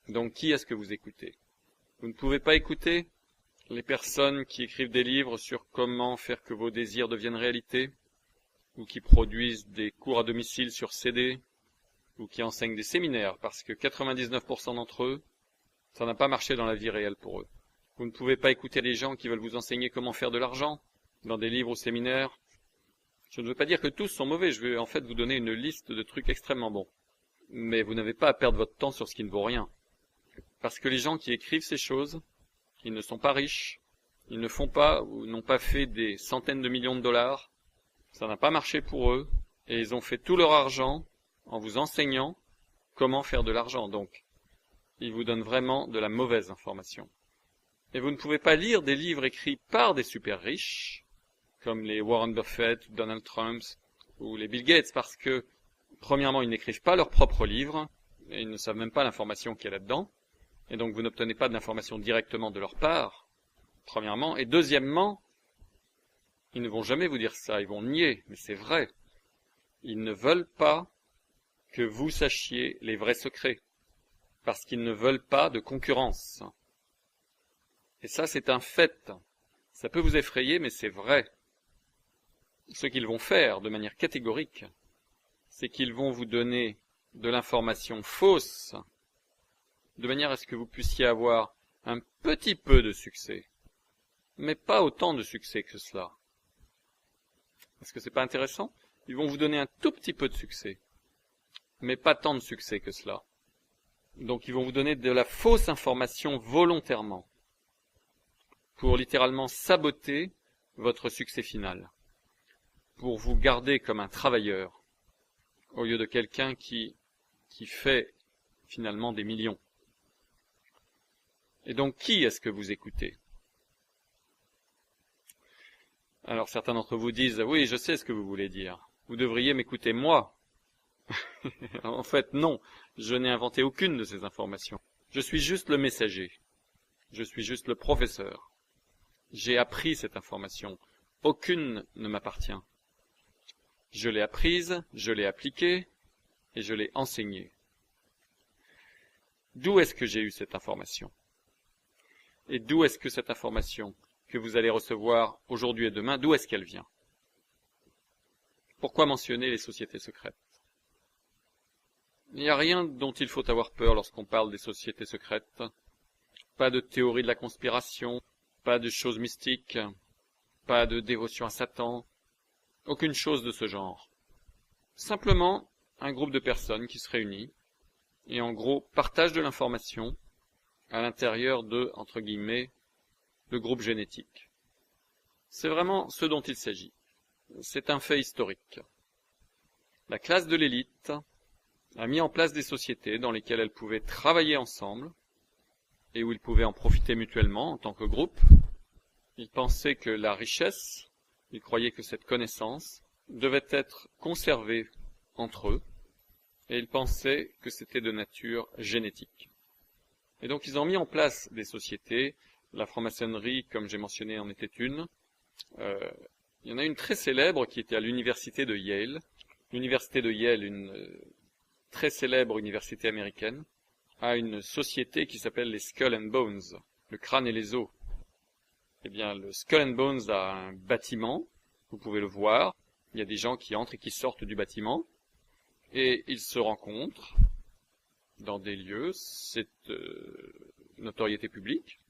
Donc qui est-ce que vous écoutez? Vous ne pouvez pas écouter les personnes qui écrivent des livres sur comment faire que vos désirs deviennent réalité, ou qui produisent des cours à domicile sur CD, ou qui enseignent des séminaires, parce que 99% d'entre eux, ça n'a pas marché dans la vie réelle pour eux. Vous ne pouvez pas écouter les gens qui veulent vous enseigner comment faire de l'argent, dans des livres ou séminaires. Je ne veux pas dire que tous sont mauvais, je vais en fait vous donner une liste de trucs extrêmement bons. Mais vous n'avez pas à perdre votre temps sur ce qui ne vaut rien. Parce que les gens qui écrivent ces choses, ils ne sont pas riches, ils ne font pas ou n'ont pas fait des centaines de millions de dollars, ça n'a pas marché pour eux, et ils ont fait tout leur argent en vous enseignant comment faire de l'argent. Donc, ils vous donnent vraiment de la mauvaise information. Et vous ne pouvez pas lire des livres écrits par des super riches, comme les Warren Buffett, Donald Trump ou les Bill Gates, parce que, premièrement, ils n'écrivent pas leurs propres livres, et ils ne savent même pas l'information qu'il y a là-dedans, et donc vous n'obtenez pas d'informations directement de leur part, premièrement, et deuxièmement, ils ne vont jamais vous dire ça, ils vont nier, mais c'est vrai. Ils ne veulent pas que vous sachiez les vrais secrets, parce qu'ils ne veulent pas de concurrence. Et ça, c'est un fait. Ça peut vous effrayer, mais c'est vrai. Ce qu'ils vont faire de manière catégorique, c'est qu'ils vont vous donner de l'information fausse, de manière à ce que vous puissiez avoir un petit peu de succès, mais pas autant de succès que cela. Est-ce que c'est pas intéressant? Ils vont vous donner un tout petit peu de succès, mais pas tant de succès que cela. Donc ils vont vous donner de la fausse information volontairement, pour littéralement saboter votre succès final, pour vous garder comme un travailleur, au lieu de quelqu'un qui fait finalement des millions. Et donc, qui est-ce que vous écoutez? Alors, certains d'entre vous disent, oui, je sais ce que vous voulez dire. Vous devriez m'écouter moi. En fait, non. Je n'ai inventé aucune de ces informations. Je suis juste le messager. Je suis juste le professeur. J'ai appris cette information. Aucune ne m'appartient. Je l'ai apprise, je l'ai appliquée et je l'ai enseignée. D'où est-ce que j'ai eu cette information? Et d'où est-ce que cette information que vous allez recevoir aujourd'hui et demain, d'où est-ce qu'elle vient? Pourquoi mentionner les sociétés secrètes? Il n'y a rien dont il faut avoir peur lorsqu'on parle des sociétés secrètes. Pas de théorie de la conspiration, pas de choses mystiques, pas de dévotion à Satan, aucune chose de ce genre. Simplement un groupe de personnes qui se réunit et en gros partagent de l'information à l'intérieur de, entre guillemets, le groupe génétique. C'est vraiment ce dont il s'agit. C'est un fait historique. La classe de l'élite a mis en place des sociétés dans lesquelles elles pouvaient travailler ensemble et où ils pouvaient en profiter mutuellement en tant que groupe. Ils pensaient que la richesse, ils croyaient que cette connaissance devait être conservée entre eux et ils pensaient que c'était de nature génétique. Et donc ils ont mis en place des sociétés. La franc-maçonnerie, comme j'ai mentionné, en était une. Il y en a une très célèbre qui était à l'université de Yale. L'université de Yale, une très célèbre université américaine, a une société qui s'appelle les Skull and Bones, le crâne et les os. Eh bien, le Skull and Bones a un bâtiment, vous pouvez le voir. Il y a des gens qui entrent et qui sortent du bâtiment, et ils se rencontrent dans des lieux, c'est notoriété publique.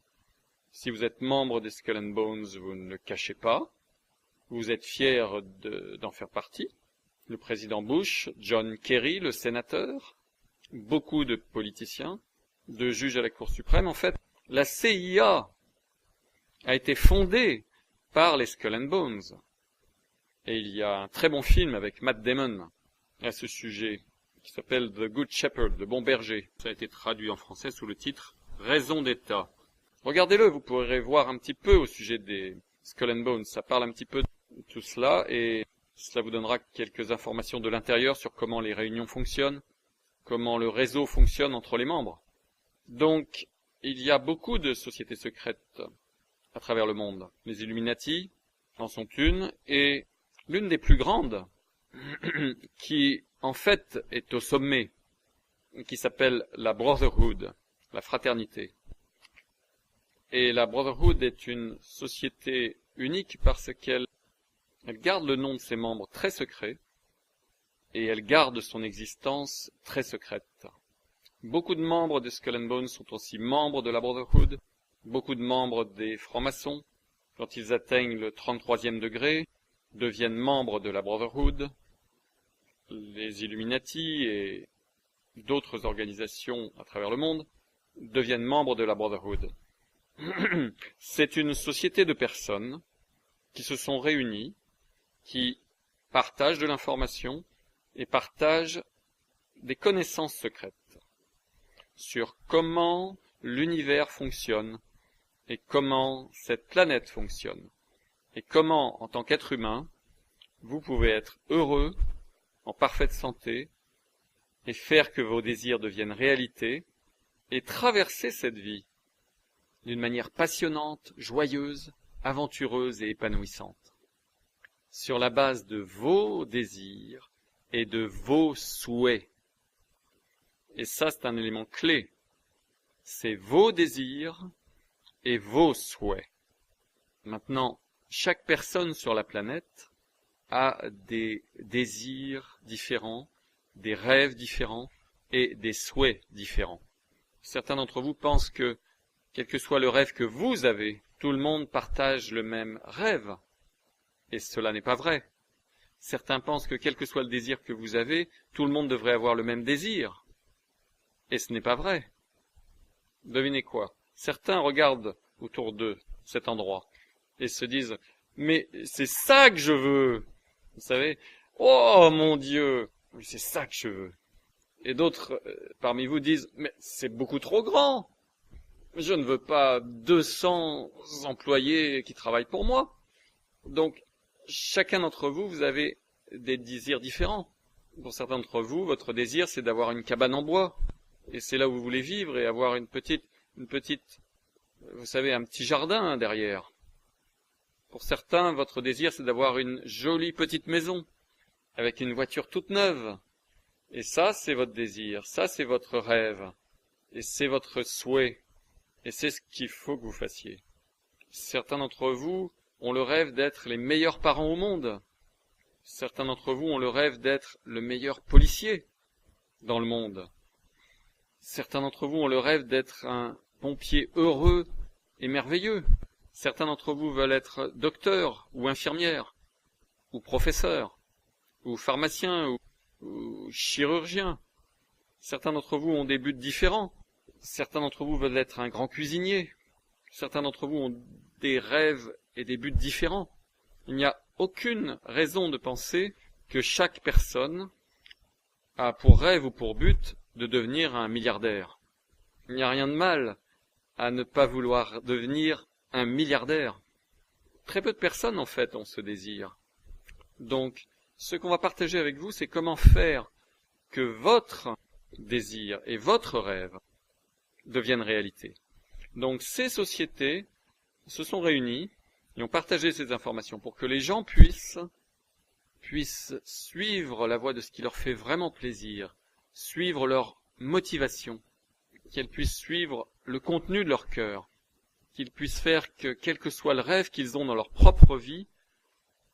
Si vous êtes membre des Skull and Bones, vous ne le cachez pas. Vous êtes fier d'en faire partie. Le président Bush, John Kerry, le sénateur, beaucoup de politiciens, de juges à la Cour suprême. En fait, la CIA a été fondée par les Skull and Bones. Et il y a un très bon film avec Matt Damon à ce sujet, qui s'appelle The Good Shepherd, le bon berger. Ça a été traduit en français sous le titre Raison d'État. Regardez-le, vous pourrez voir un petit peu au sujet des Skull and Bones. Ça parle un petit peu de tout cela et cela vous donnera quelques informations de l'intérieur sur comment les réunions fonctionnent, comment le réseau fonctionne entre les membres. Donc, il y a beaucoup de sociétés secrètes à travers le monde. Les Illuminati en sont une et l'une des plus grandes qui, en fait, est au sommet, qui s'appelle la Brotherhood, la fraternité. Et la Brotherhood est une société unique parce qu'elle garde le nom de ses membres très secret et elle garde son existence très secrète. Beaucoup de membres des Skull and Bones sont aussi membres de la Brotherhood, beaucoup de membres des francs-maçons, quand ils atteignent le 33e degré, deviennent membres de la Brotherhood. Les Illuminati et d'autres organisations à travers le monde deviennent membres de la Brotherhood. C'est une société de personnes qui se sont réunies, qui partagent de l'information et partagent des connaissances secrètes sur comment l'univers fonctionne et comment cette planète fonctionne et comment, en tant qu'être humain, vous pouvez être heureux, en parfaite santé et faire que vos désirs deviennent réalité et traverser cette vie d'une manière passionnante, joyeuse, aventureuse et épanouissante, sur la base de vos désirs et de vos souhaits. Et ça, c'est un élément clé. C'est vos désirs et vos souhaits. Maintenant, chaque personne sur la planète a des désirs différents, des rêves différents et des souhaits différents. Certains d'entre vous pensent que, quel que soit le rêve que vous avez, tout le monde partage le même rêve. Et cela n'est pas vrai. Certains pensent que quel que soit le désir que vous avez, tout le monde devrait avoir le même désir. Et ce n'est pas vrai. Devinez quoi? Certains regardent autour d'eux cet endroit et se disent « Mais c'est ça que je veux !» Vous savez, « Oh mon Dieu, c'est ça que je veux !» Et d'autres parmi vous disent « Mais c'est beaucoup trop grand ! Je ne veux pas 200 employés qui travaillent pour moi. » Donc, chacun d'entre vous, vous avez des désirs différents. Pour certains d'entre vous, votre désir, c'est d'avoir une cabane en bois. Et c'est là où vous voulez vivre et avoir une petite, vous savez, un petit jardin derrière. Pour certains, votre désir, c'est d'avoir une jolie petite maison avec une voiture toute neuve. Et ça, c'est votre désir. Ça, c'est votre rêve. Et c'est votre souhait. Et c'est ce qu'il faut que vous fassiez. Certains d'entre vous ont le rêve d'être les meilleurs parents au monde. Certains d'entre vous ont le rêve d'être le meilleur policier dans le monde. Certains d'entre vous ont le rêve d'être un pompier heureux et merveilleux. Certains d'entre vous veulent être docteur ou infirmière, ou professeur, ou pharmacien, ou chirurgien. Certains d'entre vous ont des buts différents. Certains d'entre vous veulent être un grand cuisinier. Certains d'entre vous ont des rêves et des buts différents. Il n'y a aucune raison de penser que chaque personne a pour rêve ou pour but de devenir un milliardaire. Il n'y a rien de mal à ne pas vouloir devenir un milliardaire. Très peu de personnes, en fait, ont ce désir. Donc, ce qu'on va partager avec vous, c'est comment faire que votre désir et votre rêve deviennent réalité. Donc, ces sociétés se sont réunies et ont partagé ces informations pour que les gens puissent suivre la voie de ce qui leur fait vraiment plaisir, suivre leur motivation, qu'elles puissent suivre le contenu de leur cœur, qu'ils puissent faire que, quel que soit le rêve qu'ils ont dans leur propre vie,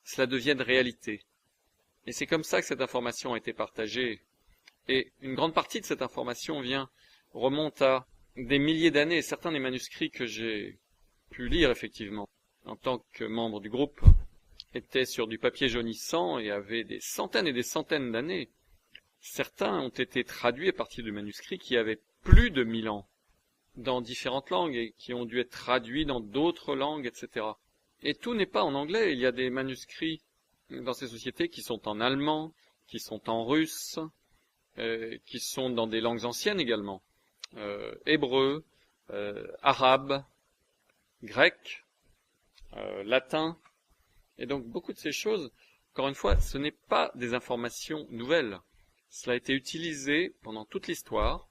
cela devienne réalité. Et c'est comme ça que cette information a été partagée. Et une grande partie de cette information remonte à des milliers d'années. Certains des manuscrits que j'ai pu lire effectivement en tant que membre du groupe étaient sur du papier jaunissant et avaient des centaines et des centaines d'années. Certains ont été traduits à partir du manuscrit qui avaient plus de 1000 ans dans différentes langues et qui ont dû être traduits dans d'autres langues, etc. Et tout n'est pas en anglais. Il y a des manuscrits dans ces sociétés qui sont en allemand, qui sont en russe, qui sont dans des langues anciennes également. Hébreu, arabe, grec, latin. Et donc beaucoup de ces choses, encore une fois, ce n'est pas des informations nouvelles. Cela a été utilisé pendant toute l'histoire,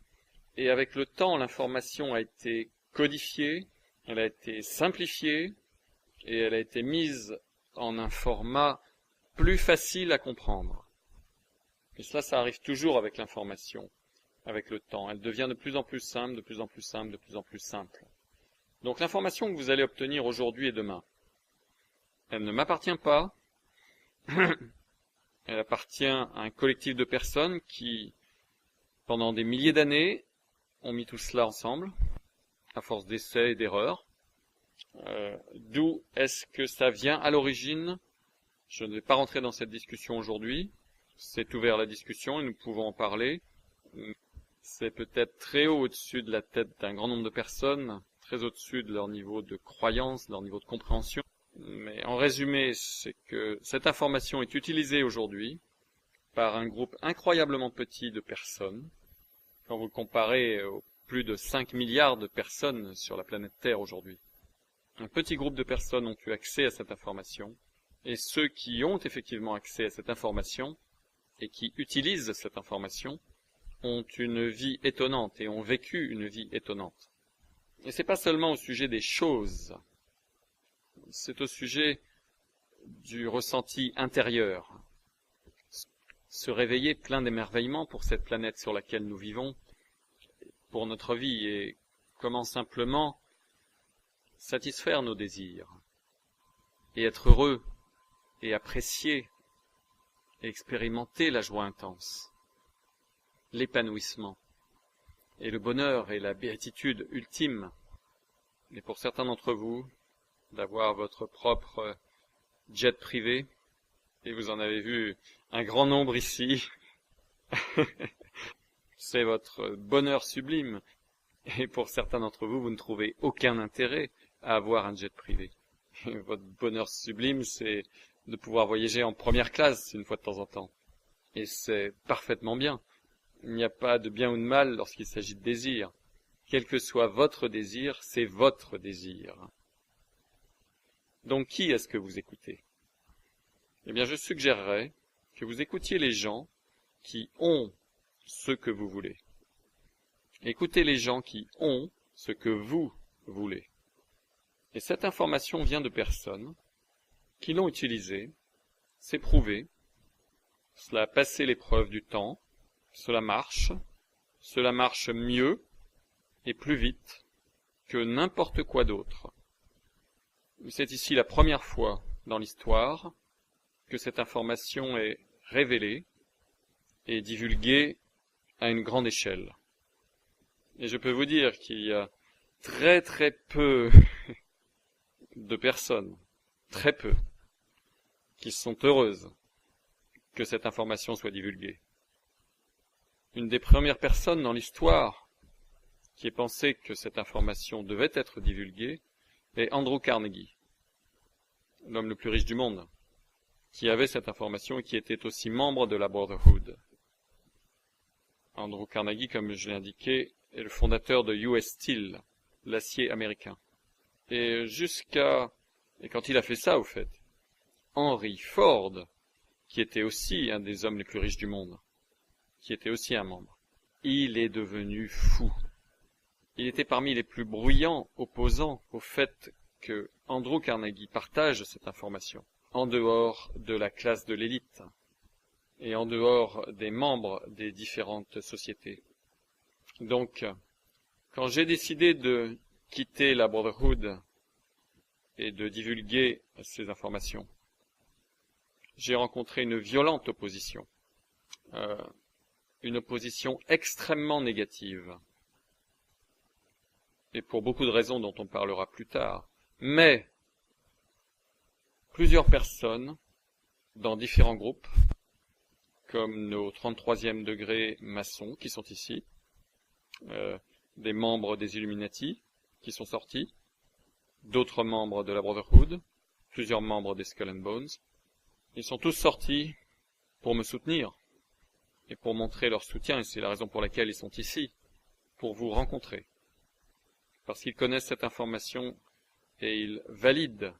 et avec le temps, l'information a été codifiée, elle a été simplifiée, et elle a été mise en un format plus facile à comprendre. Et cela, ça arrive toujours avec l'information, avec le temps. Elle devient de plus en plus simple, de plus en plus simple, de plus en plus simple. Donc l'information que vous allez obtenir aujourd'hui et demain, elle ne m'appartient pas. Elle appartient à un collectif de personnes qui, pendant des milliers d'années, ont mis tout cela ensemble, à force d'essais et d'erreurs. D'où est-ce que ça vient à l'origine? Je ne vais pas rentrer dans cette discussion aujourd'hui. C'est ouvert la discussion et nous pouvons en parler. C'est peut-être très haut au-dessus de la tête d'un grand nombre de personnes, très au-dessus de leur niveau de croyance, de leur niveau de compréhension. Mais en résumé, c'est que cette information est utilisée aujourd'hui par un groupe incroyablement petit de personnes. Quand vous le comparez aux plus de 5 milliards de personnes sur la planète Terre aujourd'hui. Un petit groupe de personnes ont eu accès à cette information, et ceux qui ont effectivement accès à cette information, et qui utilisent cette information, ont une vie étonnante, et ont vécu une vie étonnante. Et c'est pas seulement au sujet des choses, c'est au sujet du ressenti intérieur. Se réveiller plein d'émerveillement pour cette planète sur laquelle nous vivons, pour notre vie, et comment simplement satisfaire nos désirs, et être heureux, et apprécier, et expérimenter la joie intense, l'épanouissement, et le bonheur et la béatitude ultime. Et pour certains d'entre vous, d'avoir votre propre jet privé, et vous en avez vu un grand nombre ici. C'est votre bonheur sublime. Et pour certains d'entre vous, vous ne trouvez aucun intérêt à avoir un jet privé. Et votre bonheur sublime, c'est de pouvoir voyager en première classe une fois de temps en temps. Et c'est parfaitement bien. Il n'y a pas de bien ou de mal lorsqu'il s'agit de désir. Quel que soit votre désir, c'est votre désir. Donc qui est-ce que vous écoutez? Eh bien, je suggérerais que vous écoutiez les gens qui ont ce que vous voulez. Écoutez les gens qui ont ce que vous voulez. Et cette information vient de personnes qui l'ont utilisée, c'est prouvé, cela a passé l'épreuve du temps, cela marche mieux et plus vite que n'importe quoi d'autre. C'est ici la première fois dans l'histoire que cette information est révélée et divulguée à une grande échelle. Et je peux vous dire qu'il y a très très peu de personnes, très peu, qui sont heureuses que cette information soit divulguée. Une des premières personnes dans l'histoire qui ait pensé que cette information devait être divulguée est Andrew Carnegie, l'homme le plus riche du monde, qui avait cette information et qui était aussi membre de la Brotherhood. Andrew Carnegie, comme je l'ai indiqué, est le fondateur de US Steel, l'acier américain. Et quand il a fait ça, au fait, Henry Ford, qui était aussi un des hommes les plus riches du monde, qui était aussi un membre, il est devenu fou. Il était parmi les plus bruyants opposants au fait que Andrew Carnegie partage cette information, en dehors de la classe de l'élite et en dehors des membres des différentes sociétés. Donc, quand j'ai décidé de quitter la Brotherhood et de divulguer ces informations, j'ai rencontré une violente opposition, une opposition extrêmement négative, et pour beaucoup de raisons dont on parlera plus tard. Mais plusieurs personnes, dans différents groupes, comme nos 33e degrés maçons qui sont ici, des membres des Illuminati qui sont sortis, d'autres membres de la Brotherhood, plusieurs membres des Skull and Bones, ils sont tous sortis pour me soutenir et pour montrer leur soutien, et c'est la raison pour laquelle ils sont ici, pour vous rencontrer. Parce qu'ils connaissent cette information et ils valident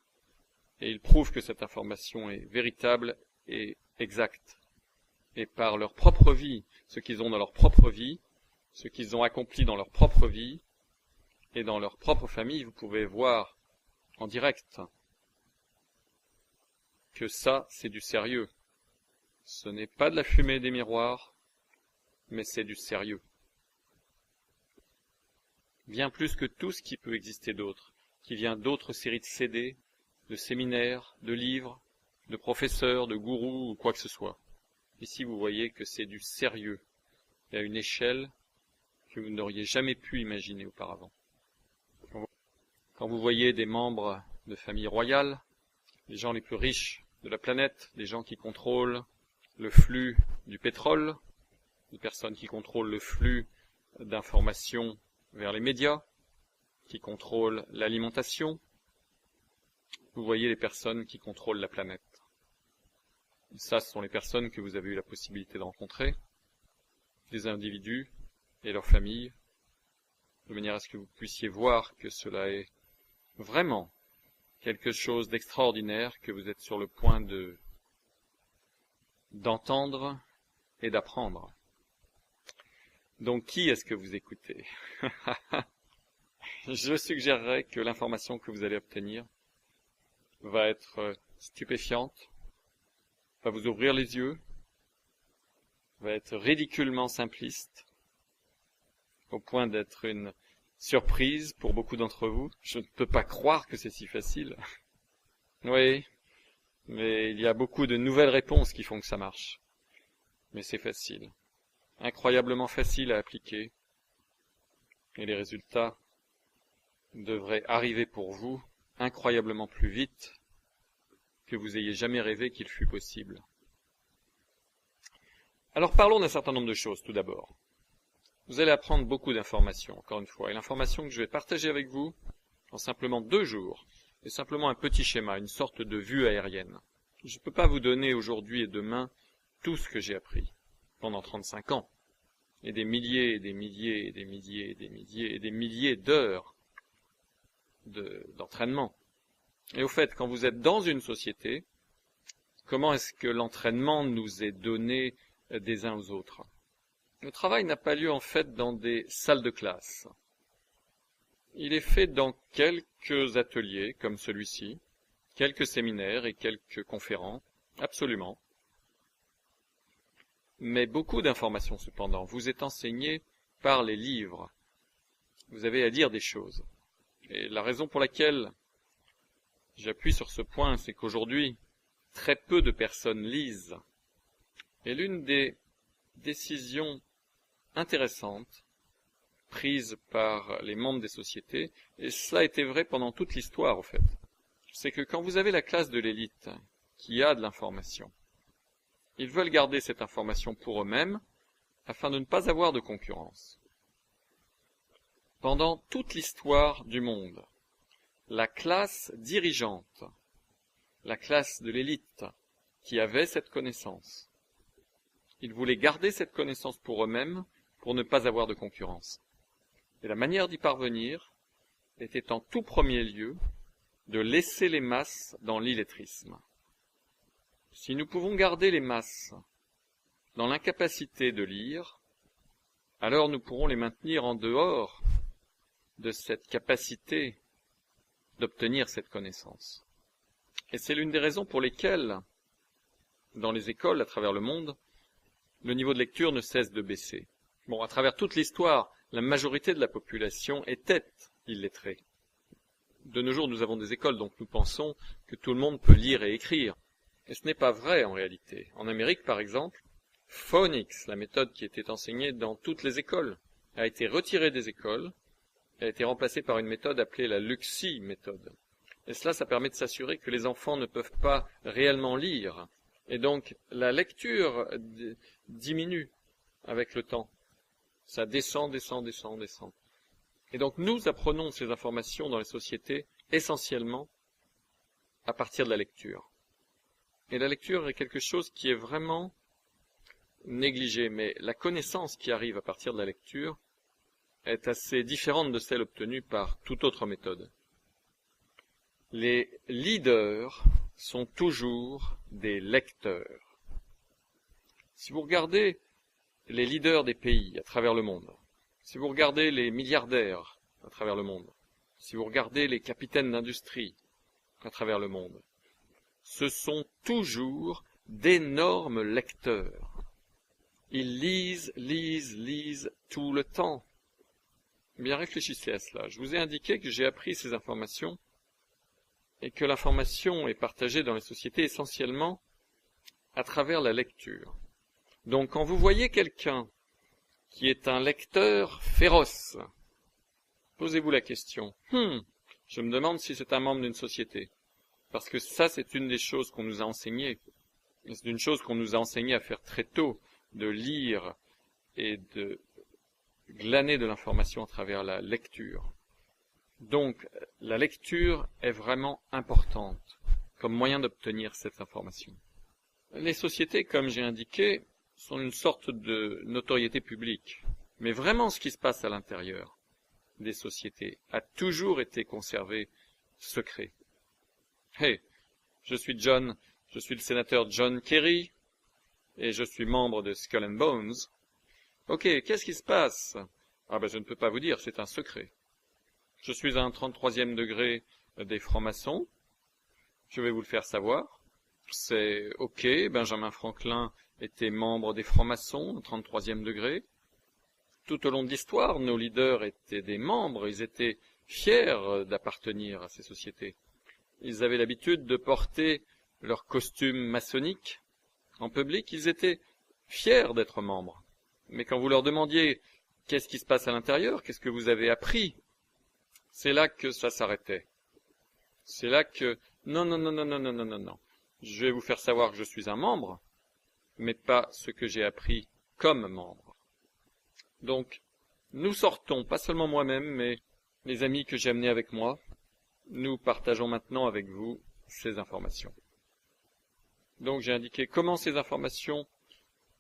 et ils prouvent que cette information est véritable et exacte. Et par leur propre vie, ce qu'ils ont dans leur propre vie, ce qu'ils ont accompli dans leur propre vie et dans leur propre famille, vous pouvez voir en direct que ça, c'est du sérieux. Ce n'est pas de la fumée des miroirs, mais c'est du sérieux. Bien plus que tout ce qui peut exister d'autre, qui vient d'autres séries de CD, de séminaires, de livres, de professeurs, de gourous ou quoi que ce soit. Ici, vous voyez que c'est du sérieux, et à une échelle que vous n'auriez jamais pu imaginer auparavant. Quand vous voyez des membres de familles royales, les gens les plus riches de la planète, des gens qui contrôlent le flux du pétrole, des personnes qui contrôlent le flux d'informations vers les médias, qui contrôlent l'alimentation, vous voyez les personnes qui contrôlent la planète. Et ça, ce sont les personnes que vous avez eu la possibilité de rencontrer, des individus et leurs familles, de manière à ce que vous puissiez voir que cela est vraiment quelque chose d'extraordinaire que vous êtes sur le point d'entendre et d'apprendre. Donc, qui est-ce que vous écoutez? Je suggérerais que l'information que vous allez obtenir va être stupéfiante, va vous ouvrir les yeux, va être ridiculement simpliste, au point d'être une surprise pour beaucoup d'entre vous. Je ne peux pas croire que c'est si facile. Oui, mais il y a beaucoup de nouvelles réponses qui font que ça marche. Mais c'est facile. Incroyablement facile à appliquer. Et les résultats devraient arriver pour vous incroyablement plus vite que vous ayez jamais rêvé qu'il fût possible. Alors parlons d'un certain nombre de choses tout d'abord. Vous allez apprendre beaucoup d'informations, encore une fois, et l'information que je vais partager avec vous en simplement 2 jours est simplement un petit schéma, une sorte de vue aérienne. Je ne peux pas vous donner aujourd'hui et demain tout ce que j'ai appris pendant 35 ans, et des milliers et des milliers et des milliers et des milliers et des milliers d'heures d'entraînement. Et au fait, quand vous êtes dans une société, comment est-ce que l'entraînement nous est donné des uns aux autres? Le travail n'a pas lieu en fait dans des salles de classe. Il est fait dans quelques ateliers comme celui-ci, quelques séminaires et quelques conférences, absolument. Mais beaucoup d'informations cependant vous est enseigné par les livres. Vous avez à lire des choses. Et la raison pour laquelle j'appuie sur ce point, c'est qu'aujourd'hui, très peu de personnes lisent. Et l'une des décisions intéressantes prises par les membres des sociétés, et cela a été vrai pendant toute l'histoire au fait, c'est que quand vous avez la classe de l'élite qui a de l'information, ils veulent garder cette information pour eux-mêmes afin de ne pas avoir de concurrence. Pendant toute l'histoire du monde, la classe dirigeante, la classe de l'élite qui avait cette connaissance, ils voulaient garder cette connaissance pour eux-mêmes pour ne pas avoir de concurrence. Et la manière d'y parvenir était en tout premier lieu de laisser les masses dans l'illettrisme. Si nous pouvons garder les masses dans l'incapacité de lire, alors nous pourrons les maintenir en dehors de cette capacité d'obtenir cette connaissance. Et c'est l'une des raisons pour lesquelles, dans les écoles à travers le monde, le niveau de lecture ne cesse de baisser. Bon, à travers toute l'histoire, la majorité de la population était illettrée. De nos jours, nous avons des écoles, donc nous pensons que tout le monde peut lire et écrire. Et ce n'est pas vrai en réalité. En Amérique, par exemple, Phonics, la méthode qui était enseignée dans toutes les écoles, a été retirée des écoles, a été remplacée par une méthode appelée la Luxi méthode. Et cela, ça permet de s'assurer que les enfants ne peuvent pas réellement lire. Et donc, la lecture diminue avec le temps. Ça descend. Et donc, nous apprenons ces informations dans les sociétés essentiellement à partir de la lecture. Et la lecture est quelque chose qui est vraiment négligé, mais la connaissance qui arrive à partir de la lecture est assez différente de celle obtenue par toute autre méthode. Les leaders sont toujours des lecteurs. Si vous regardez les leaders des pays à travers le monde, si vous regardez les milliardaires à travers le monde, si vous regardez les capitaines d'industrie à travers le monde, ce sont toujours d'énormes lecteurs. Ils lisent tout le temps. Bien, réfléchissez à cela. Je vous ai indiqué que j'ai appris ces informations et que l'information est partagée dans les sociétés essentiellement à travers la lecture. Donc, quand vous voyez quelqu'un qui est un lecteur féroce, posez-vous la question, je me demande si c'est un membre d'une société. Parce que ça, c'est une des choses qu'on nous a enseignées. C'est une chose qu'on nous a enseigné à faire très tôt, de lire et de glaner de l'information à travers la lecture. Donc, la lecture est vraiment importante comme moyen d'obtenir cette information. Les sociétés, comme j'ai indiqué, sont une sorte de notoriété publique. Mais vraiment, ce qui se passe à l'intérieur des sociétés a toujours été conservé secret. Hey, je suis le sénateur John Kerry, et je suis membre de Skull and Bones. Ok, qu'est-ce qui se passe? Ah ben je ne peux pas vous dire, c'est un secret. Je suis à un 33e degré des francs-maçons, je vais vous le faire savoir. C'est ok, Benjamin Franklin était membre des francs-maçons, au 33e degré. Tout au long de l'histoire, nos leaders étaient des membres, ils étaient fiers d'appartenir à ces sociétés. Ils avaient l'habitude de porter leur costume maçonnique en public, ils étaient fiers d'être membres. Mais quand vous leur demandiez qu'est-ce qui se passe à l'intérieur, qu'est-ce que vous avez appris, c'est là que ça s'arrêtait. C'est là que non. Je vais vous faire savoir que je suis un membre, mais pas ce que j'ai appris comme membre. Donc, nous sortons, pas seulement moi-même, mais les amis que j'ai amenés avec moi. Nous partageons maintenant avec vous ces informations. Donc, j'ai indiqué comment ces informations,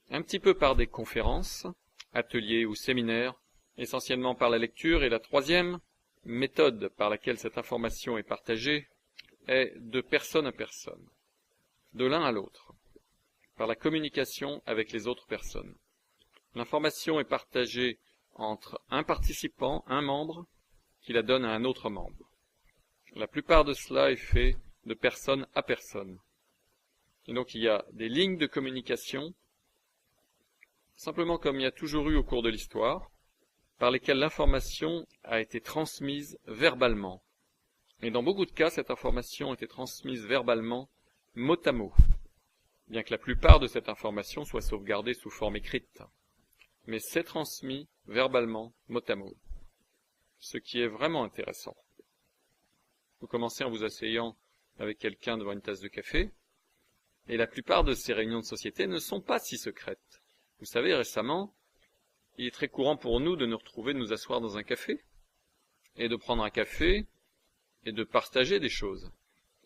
un petit peu par des conférences, ateliers ou séminaires, essentiellement par la lecture, et la troisième méthode par laquelle cette information est partagée est de personne à personne, de l'un à l'autre, par la communication avec les autres personnes. L'information est partagée entre un participant, un membre, qui la donne à un autre membre. La plupart de cela est fait de personne à personne. Et donc il y a des lignes de communication, simplement comme il y a toujours eu au cours de l'histoire, par lesquelles l'information a été transmise verbalement. Et dans beaucoup de cas, cette information a été transmise verbalement, mot à mot, bien que la plupart de cette information soit sauvegardée sous forme écrite. Mais c'est transmis verbalement, mot à mot, ce qui est vraiment intéressant. Vous commencez en vous asseyant avec quelqu'un devant une tasse de café, et la plupart de ces réunions de société ne sont pas si secrètes. Vous savez, récemment, il est très courant pour nous de nous retrouver, de nous asseoir dans un café, et de prendre un café, et de partager des choses.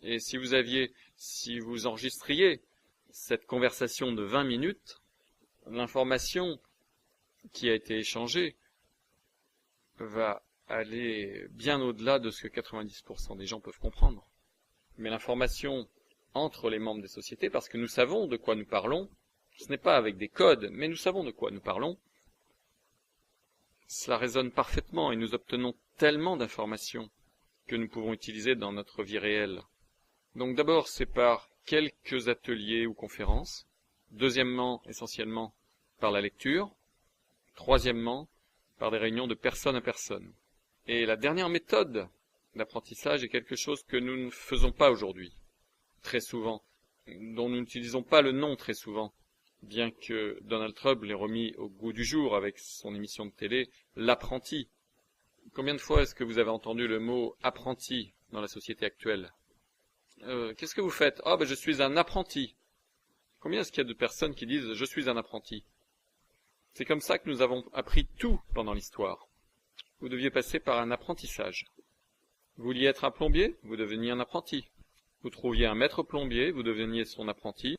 Et si vous enregistriez cette conversation de 20 minutes, l'information qui a été échangée va aller bien au-delà de ce que 90% des gens peuvent comprendre. Mais l'information entre les membres des sociétés, parce que nous savons de quoi nous parlons, ce n'est pas avec des codes, mais nous savons de quoi nous parlons, cela résonne parfaitement et nous obtenons tellement d'informations que nous pouvons utiliser dans notre vie réelle. Donc d'abord, c'est par quelques ateliers ou conférences. Deuxièmement, essentiellement, par la lecture. Troisièmement, par des réunions de personne à personne. Et la dernière méthode d'apprentissage est quelque chose que nous ne faisons pas aujourd'hui, très souvent, dont nous n'utilisons pas le nom très souvent, bien que Donald Trump l'ait remis au goût du jour avec son émission de télé, l'apprenti. Combien de fois est-ce que vous avez entendu le mot apprenti dans la société actuelle? Qu'est-ce que vous faites? Ah, je suis un apprenti. Combien est-ce qu'il y a de personnes qui disent je suis un apprenti? C'est comme ça que nous avons appris tout pendant l'histoire. Vous deviez passer par un apprentissage. Vous vouliez être un plombier? Vous deveniez un apprenti. Vous trouviez un maître plombier, vous deveniez son apprenti,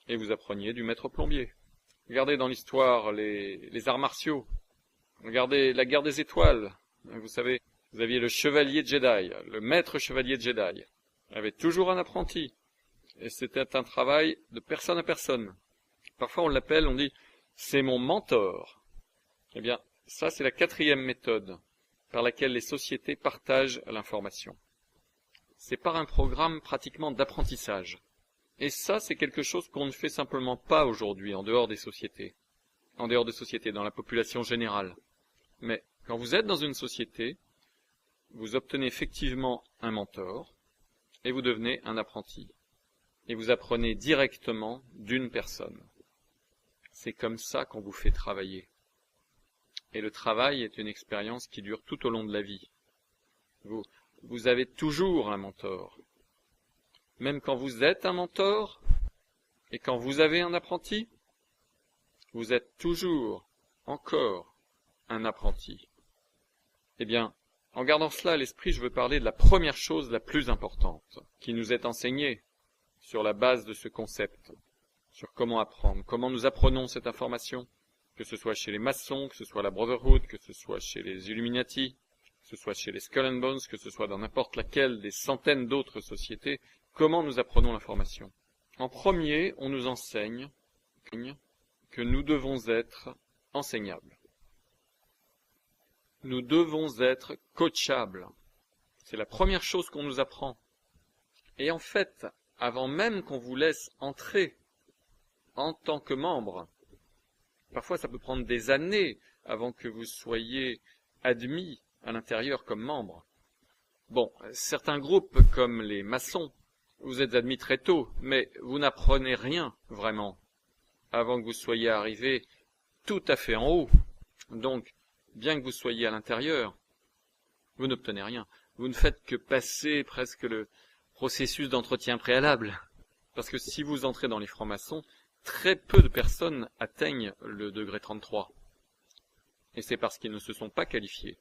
et vous appreniez du maître plombier. Regardez dans l'histoire les arts martiaux. Regardez la guerre des étoiles. Vous savez, vous aviez le chevalier Jedi, le maître chevalier Jedi. Il avait toujours un apprenti. Et c'était un travail de personne à personne. Parfois on l'appelle, on dit, c'est mon mentor. Eh bien, ça c'est la quatrième méthode par laquelle les sociétés partagent l'information. C'est par un programme pratiquement d'apprentissage. Et ça, c'est quelque chose qu'on ne fait simplement pas aujourd'hui en dehors des sociétés. En dehors des sociétés, dans la population générale. Mais quand vous êtes dans une société, vous obtenez effectivement un mentor et vous devenez un apprenti. Et vous apprenez directement d'une personne. C'est comme ça qu'on vous fait travailler. Et le travail est une expérience qui dure tout au long de la vie. Vous avez toujours un mentor. Même quand vous êtes un mentor et quand vous avez un apprenti, vous êtes toujours, encore, un apprenti. Eh bien, en gardant cela à l'esprit, je veux parler de la première chose la plus importante qui nous est enseignée sur la base de ce concept, sur comment apprendre, comment nous apprenons cette information, que ce soit chez les maçons, que ce soit la Brotherhood, que ce soit chez les Illuminati, que ce soit chez les Skull and Bones, que ce soit dans n'importe laquelle des centaines d'autres sociétés, comment nous apprenons l'information. En premier, on nous enseigne que nous devons être enseignables. Nous devons être coachables. C'est la première chose qu'on nous apprend. Et en fait, avant même qu'on vous laisse entrer en tant que membre, parfois ça peut prendre des années avant que vous soyez admis à l'intérieur comme membre. Bon, certains groupes comme les maçons, vous êtes admis très tôt, mais vous n'apprenez rien vraiment avant que vous soyez arrivé tout à fait en haut. Donc, bien que vous soyez à l'intérieur, vous n'obtenez rien. Vous ne faites que passer presque le processus d'entretien préalable. Parce que si vous entrez dans les francs-maçons, très peu de personnes atteignent le degré 33. Et c'est parce qu'ils ne se sont pas qualifiés.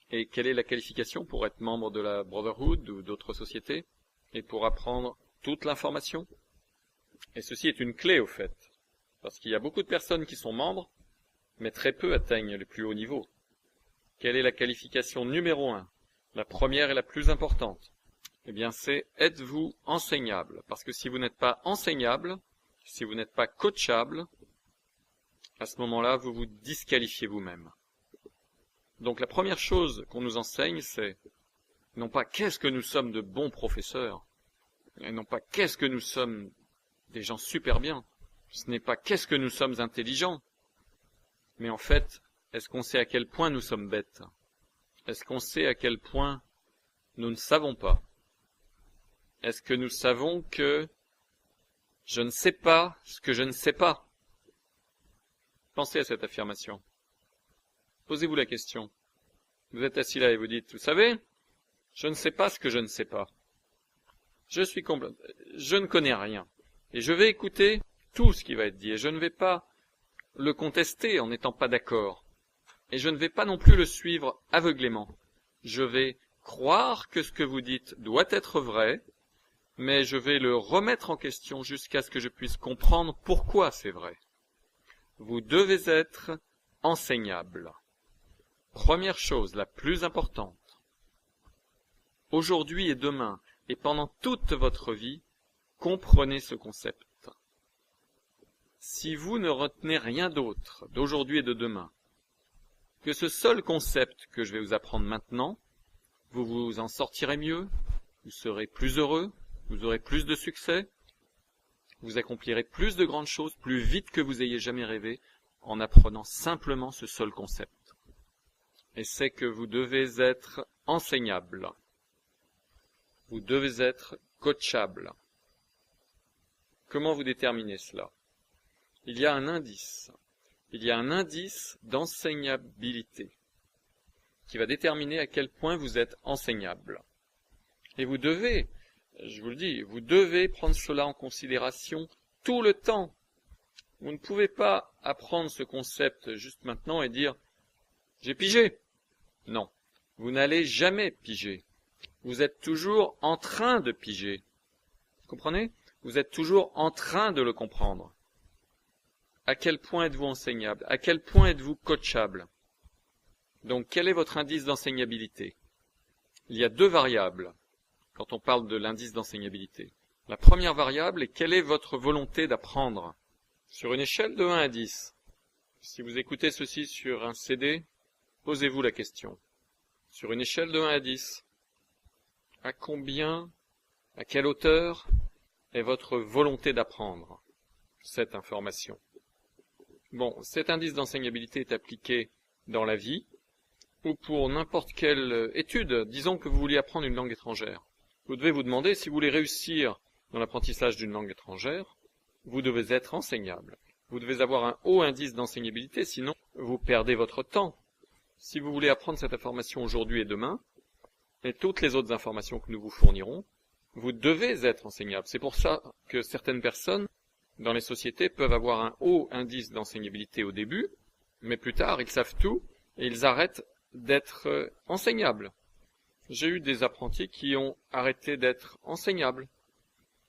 Et quelle est la qualification pour être membre de la Brotherhood ou d'autres sociétés et pour apprendre toute l'information? Et ceci est une clé au fait, parce qu'il y a beaucoup de personnes qui sont membres, mais très peu atteignent le plus haut niveau. Quelle est la qualification numéro 1? La première et la plus importante. Eh bien, c'est êtes-vous enseignable? Parce que si vous n'êtes pas enseignable, si vous n'êtes pas coachable, à ce moment-là, vous vous disqualifiez vous-même. Donc la première chose qu'on nous enseigne, c'est non pas qu'est-ce que nous sommes de bons professeurs, et non pas qu'est-ce que nous sommes des gens super bien, ce n'est pas qu'est-ce que nous sommes intelligents, mais en fait, est-ce qu'on sait à quel point nous sommes bêtes? Est-ce qu'on sait à quel point nous ne savons pas? Est-ce que nous savons que je ne sais pas ce que je ne sais pas? Pensez à cette affirmation. Posez-vous la question. Vous êtes assis là et vous dites, vous savez, je ne sais pas ce que je ne sais pas. Je ne connais rien. Et je vais écouter tout ce qui va être dit. Et je ne vais pas le contester en n'étant pas d'accord. Et je ne vais pas non plus le suivre aveuglément. Je vais croire que ce que vous dites doit être vrai, mais je vais le remettre en question jusqu'à ce que je puisse comprendre pourquoi c'est vrai. Vous devez être enseignable. Première chose, la plus importante. Aujourd'hui et demain, et pendant toute votre vie, comprenez ce concept. Si vous ne retenez rien d'autre d'aujourd'hui et de demain que ce seul concept que je vais vous apprendre maintenant, vous vous en sortirez mieux, vous serez plus heureux, vous aurez plus de succès, vous accomplirez plus de grandes choses plus vite que vous ayez jamais rêvé en apprenant simplement ce seul concept. Et c'est que vous devez être enseignable. Vous devez être coachable. Comment vous déterminez cela? Il y a un indice. Il y a un indice d'enseignabilité qui va déterminer à quel point vous êtes enseignable. Et vous devez, je vous le dis, vous devez prendre cela en considération tout le temps. Vous ne pouvez pas apprendre ce concept juste maintenant et dire « j'ai pigé ». Non, vous n'allez jamais piger. Vous êtes toujours en train de piger. Vous comprenez? Vous êtes toujours en train de le comprendre. À quel point êtes-vous enseignable? À quel point êtes-vous coachable? Donc, quel est votre indice d'enseignabilité? Il y a deux variables quand on parle de l'indice d'enseignabilité. La première variable est quelle est votre volonté d'apprendre? Sur une échelle de 1 à 10, si vous écoutez ceci sur un CD, posez-vous la question. Sur une échelle de 1 à 10, à combien, à quelle hauteur est votre volonté d'apprendre cette information? Bon, cet indice d'enseignabilité est appliqué dans la vie ou pour n'importe quelle étude. Disons que vous voulez apprendre une langue étrangère. Vous devez vous demander si vous voulez réussir dans l'apprentissage d'une langue étrangère, vous devez être enseignable. Vous devez avoir un haut indice d'enseignabilité, sinon vous perdez votre temps. Si vous voulez apprendre cette information aujourd'hui et demain, et toutes les autres informations que nous vous fournirons, vous devez être enseignable. C'est pour ça que certaines personnes dans les sociétés peuvent avoir un haut indice d'enseignabilité au début, mais plus tard, ils savent tout et ils arrêtent d'être enseignables. J'ai eu des apprentis qui ont arrêté d'être enseignables.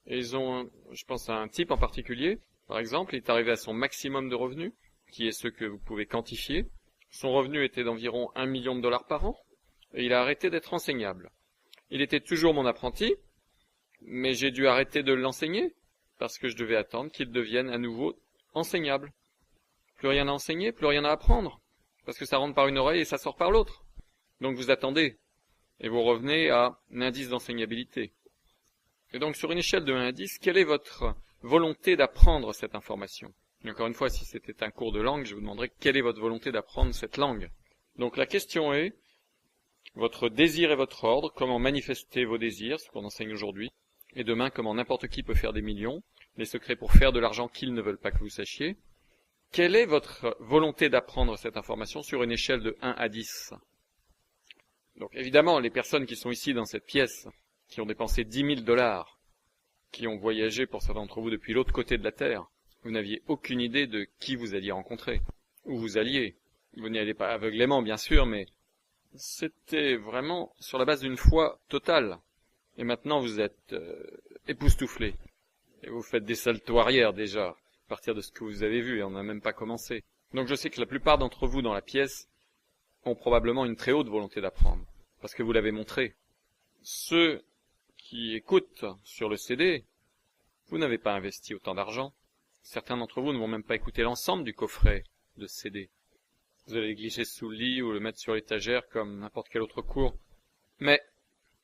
Et ils ont, je pense à un type en particulier, par exemple, il est arrivé à son maximum de revenus, qui est ce que vous pouvez quantifier. Son revenu était d'environ 1 million de dollars par an, et il a arrêté d'être enseignable. Il était toujours mon apprenti, mais j'ai dû arrêter de l'enseigner, parce que je devais attendre qu'il devienne à nouveau enseignable. Plus rien à enseigner, plus rien à apprendre, parce que ça rentre par une oreille et ça sort par l'autre. Donc vous attendez, et vous revenez à un indice d'enseignabilité. Et donc sur une échelle de 1 à 10, quelle est votre volonté d'apprendre cette information? Et encore une fois, si c'était un cours de langue, je vous demanderais quelle est votre volonté d'apprendre cette langue. Donc la question est, votre désir et votre ordre, comment manifester vos désirs, ce qu'on enseigne aujourd'hui, et demain comment n'importe qui peut faire des millions, les secrets pour faire de l'argent qu'ils ne veulent pas que vous sachiez. Quelle est votre volonté d'apprendre cette information sur une échelle de 1 à 10? Donc évidemment, les personnes qui sont ici dans cette pièce, qui ont dépensé 10 000 $, qui ont voyagé pour certains d'entre vous depuis l'autre côté de la Terre, vous n'aviez aucune idée de qui vous alliez rencontrer, où vous alliez. Vous n'y allez pas aveuglément, bien sûr, mais c'était vraiment sur la base d'une foi totale. Et maintenant, vous êtes époustouflés. Et vous faites des saltos arrière déjà, à partir de ce que vous avez vu, et on n'a même pas commencé. Donc je sais que la plupart d'entre vous dans la pièce ont probablement une très haute volonté d'apprendre, parce que vous l'avez montré. Ceux qui écoutent sur le CD, vous n'avez pas investi autant d'argent. Certains d'entre vous ne vont même pas écouter l'ensemble du coffret de CD. Vous allez le glisser sous le lit ou le mettre sur l'étagère comme n'importe quel autre cours. Mais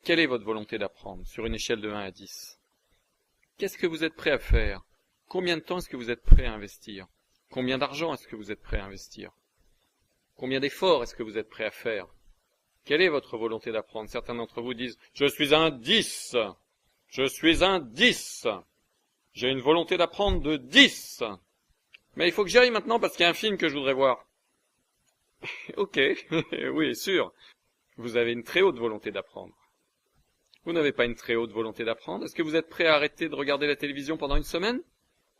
quelle est votre volonté d'apprendre sur une échelle de 1 à 10 ? Qu'est-ce que vous êtes prêt à faire ? Combien de temps est-ce que vous êtes prêt à investir ? Combien d'argent est-ce que vous êtes prêt à investir ? Combien d'efforts est-ce que vous êtes prêt à faire ? Quelle est votre volonté d'apprendre ? Certains d'entre vous disent « Je suis un 10 ! Je suis un 10 ! J'ai une volonté d'apprendre de 10 ! Mais il faut que j'y aille maintenant parce qu'il y a un film que je voudrais voir. » Ok, oui, sûr. Vous avez une très haute volonté d'apprendre. Vous n'avez pas une très haute volonté d'apprendre. Est-ce que vous êtes prêt à arrêter de regarder la télévision pendant une semaine ?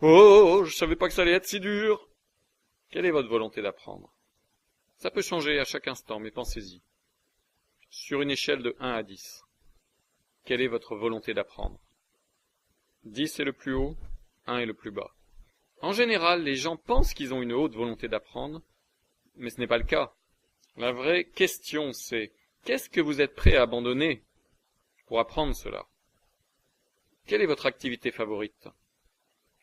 Oh, je savais pas que ça allait être si dur. Quelle est votre volonté d'apprendre ? Ça peut changer à chaque instant, mais pensez-y. Sur une échelle de 1 à 10, quelle est votre volonté d'apprendre ? 10 est le plus haut, 1 est le plus bas. En général, les gens pensent qu'ils ont une haute volonté d'apprendre, mais ce n'est pas le cas. La vraie question, c'est qu'est-ce que vous êtes prêt à abandonner pour apprendre cela ? Quelle est votre activité favorite ?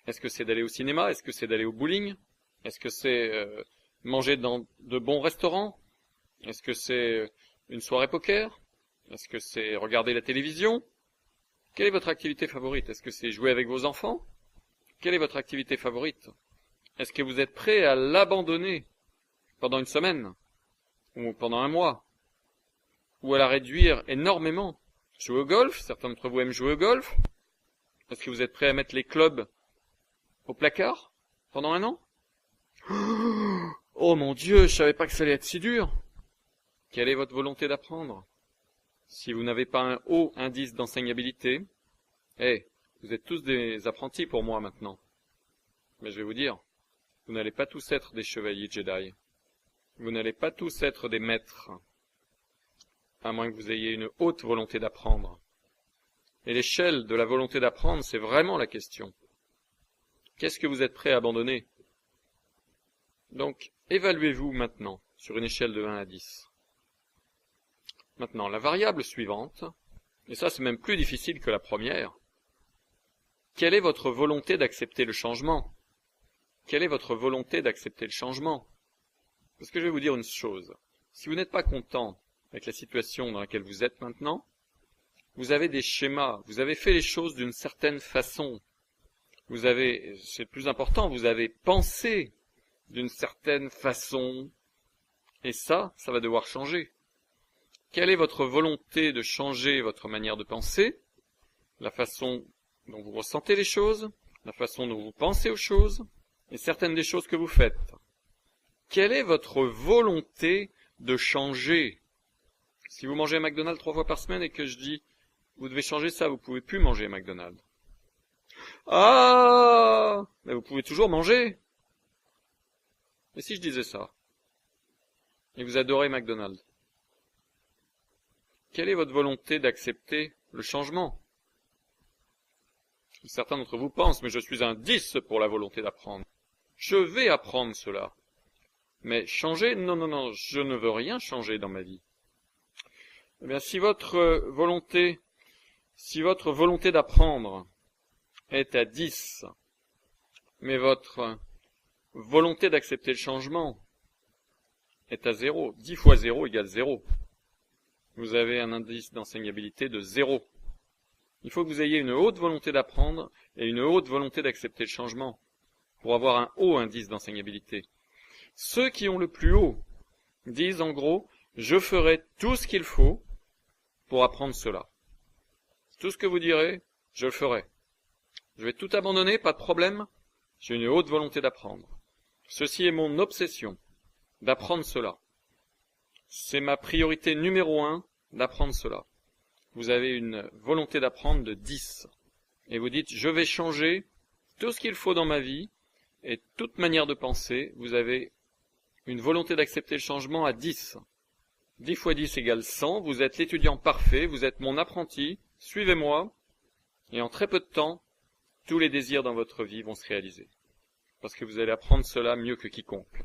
Est-ce que c'est d'aller au cinéma ? Est-ce que c'est d'aller au bowling ? Est-ce que c'est manger dans de bons restaurants ? Est-ce que c'est une soirée poker ? Est-ce que c'est regarder la télévision ? Quelle est votre activité favorite ? Est-ce que c'est jouer avec vos enfants ? Quelle est votre activité favorite ? Est-ce que vous êtes prêt à l'abandonner pendant une semaine ? Ou pendant un mois ? Ou à la réduire énormément ? Jouer au golf ? Certains d'entre vous aiment jouer au golf ? Est-ce que vous êtes prêt à mettre les clubs au placard pendant un an ? Oh mon Dieu, je savais pas que ça allait être si dur. Quelle est votre volonté d'apprendre ? Si vous n'avez pas un haut indice d'enseignabilité, vous êtes tous des apprentis pour moi maintenant. Mais je vais vous dire, vous n'allez pas tous être des chevaliers Jedi. Vous n'allez pas tous être des maîtres, à moins que vous ayez une haute volonté d'apprendre. Et l'échelle de la volonté d'apprendre, c'est vraiment la question. Qu'est-ce que vous êtes prêt à abandonner ? Donc, évaluez-vous maintenant sur une échelle de 1 à 10. Maintenant, la variable suivante, et ça c'est même plus difficile que la première, quelle est votre volonté d'accepter le changement ? Quelle est votre volonté d'accepter le changement ? Parce que je vais vous dire une chose, si vous n'êtes pas content avec la situation dans laquelle vous êtes maintenant, vous avez des schémas, vous avez fait les choses d'une certaine façon, c'est le plus important, vous avez pensé d'une certaine façon, et ça va devoir changer. Quelle est votre volonté de changer votre manière de penser, la façon dont vous ressentez les choses, la façon dont vous pensez aux choses, et certaines des choses que vous faites ? Quelle est votre volonté de changer ? Si vous mangez à McDonald's 3 fois par semaine et que je dis, vous devez changer ça, vous pouvez plus manger à McDonald's. Ah, mais vous pouvez toujours manger. Et si je disais ça ? Et vous adorez McDonald's ? Quelle est votre volonté d'accepter le changement ? Certains d'entre vous pensent, mais je suis un 10 pour la volonté d'apprendre. Je vais apprendre cela. Mais changer, non, je ne veux rien changer dans ma vie. Eh bien, si votre volonté d'apprendre est à 10, mais votre volonté d'accepter le changement est à 0, 10 fois 0 égale 0. Vous avez un indice d'enseignabilité de 0. Il faut que vous ayez une haute volonté d'apprendre et une haute volonté d'accepter le changement pour avoir un haut indice d'enseignabilité. Ceux qui ont le plus haut disent en gros, je ferai tout ce qu'il faut pour apprendre cela. Tout ce que vous direz, je le ferai. Je vais tout abandonner, pas de problème. J'ai une haute volonté d'apprendre. Ceci est mon obsession, d'apprendre cela. C'est ma priorité numéro 1, d'apprendre cela. Vous avez une volonté d'apprendre de 10. et vous dites « je vais changer tout ce qu'il faut dans ma vie » et toute manière de penser, vous avez une volonté d'accepter le changement à 10. 10 fois 10 égale 100, vous êtes l'étudiant parfait, vous êtes mon apprenti, suivez-moi, et en très peu de temps, tous les désirs dans votre vie vont se réaliser. Parce que vous allez apprendre cela mieux que quiconque.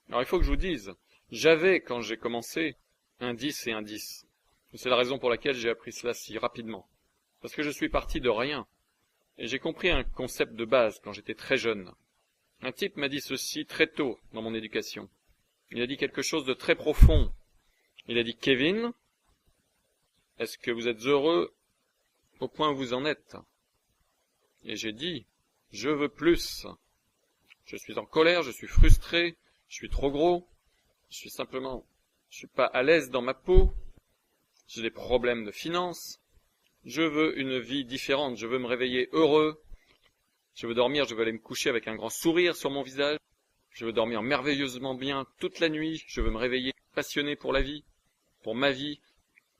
Alors il faut que je vous dise, j'avais, quand j'ai commencé, un 10 et un 10. C'est la raison pour laquelle j'ai appris cela si rapidement. Parce que je suis parti de rien. Et j'ai compris un concept de base quand j'étais très jeune. Un type m'a dit ceci très tôt dans mon éducation. Il a dit quelque chose de très profond. Il a dit « Kevin, est-ce que vous êtes heureux au point où vous en êtes ?» Et j'ai dit « Je veux plus. Je suis en colère, je suis frustré, je suis trop gros, je suis pas à l'aise dans ma peau, j'ai des problèmes de finances, je veux une vie différente, je veux me réveiller heureux, je veux dormir, je veux aller me coucher avec un grand sourire sur mon visage, je veux dormir merveilleusement bien toute la nuit, je veux me réveiller passionné pour la vie, pour ma vie,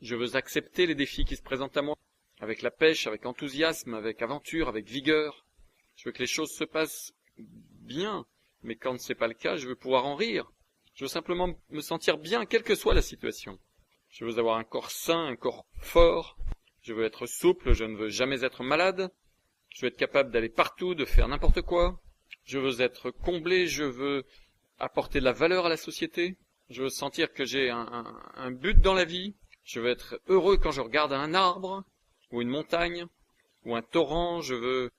je veux accepter les défis qui se présentent à moi, avec la pêche, avec enthousiasme, avec aventure, avec vigueur. Je veux que les choses se passent bien, mais quand ce n'est pas le cas, je veux pouvoir en rire. Je veux simplement me sentir bien, quelle que soit la situation. Je veux avoir un corps sain, un corps fort. Je veux être souple, je ne veux jamais être malade. Je veux être capable d'aller partout, de faire n'importe quoi. Je veux être comblé, je veux apporter de la valeur à la société. Je veux sentir que j'ai un but dans la vie. Je veux être heureux quand je regarde un arbre, ou une montagne, ou un torrent. Je veux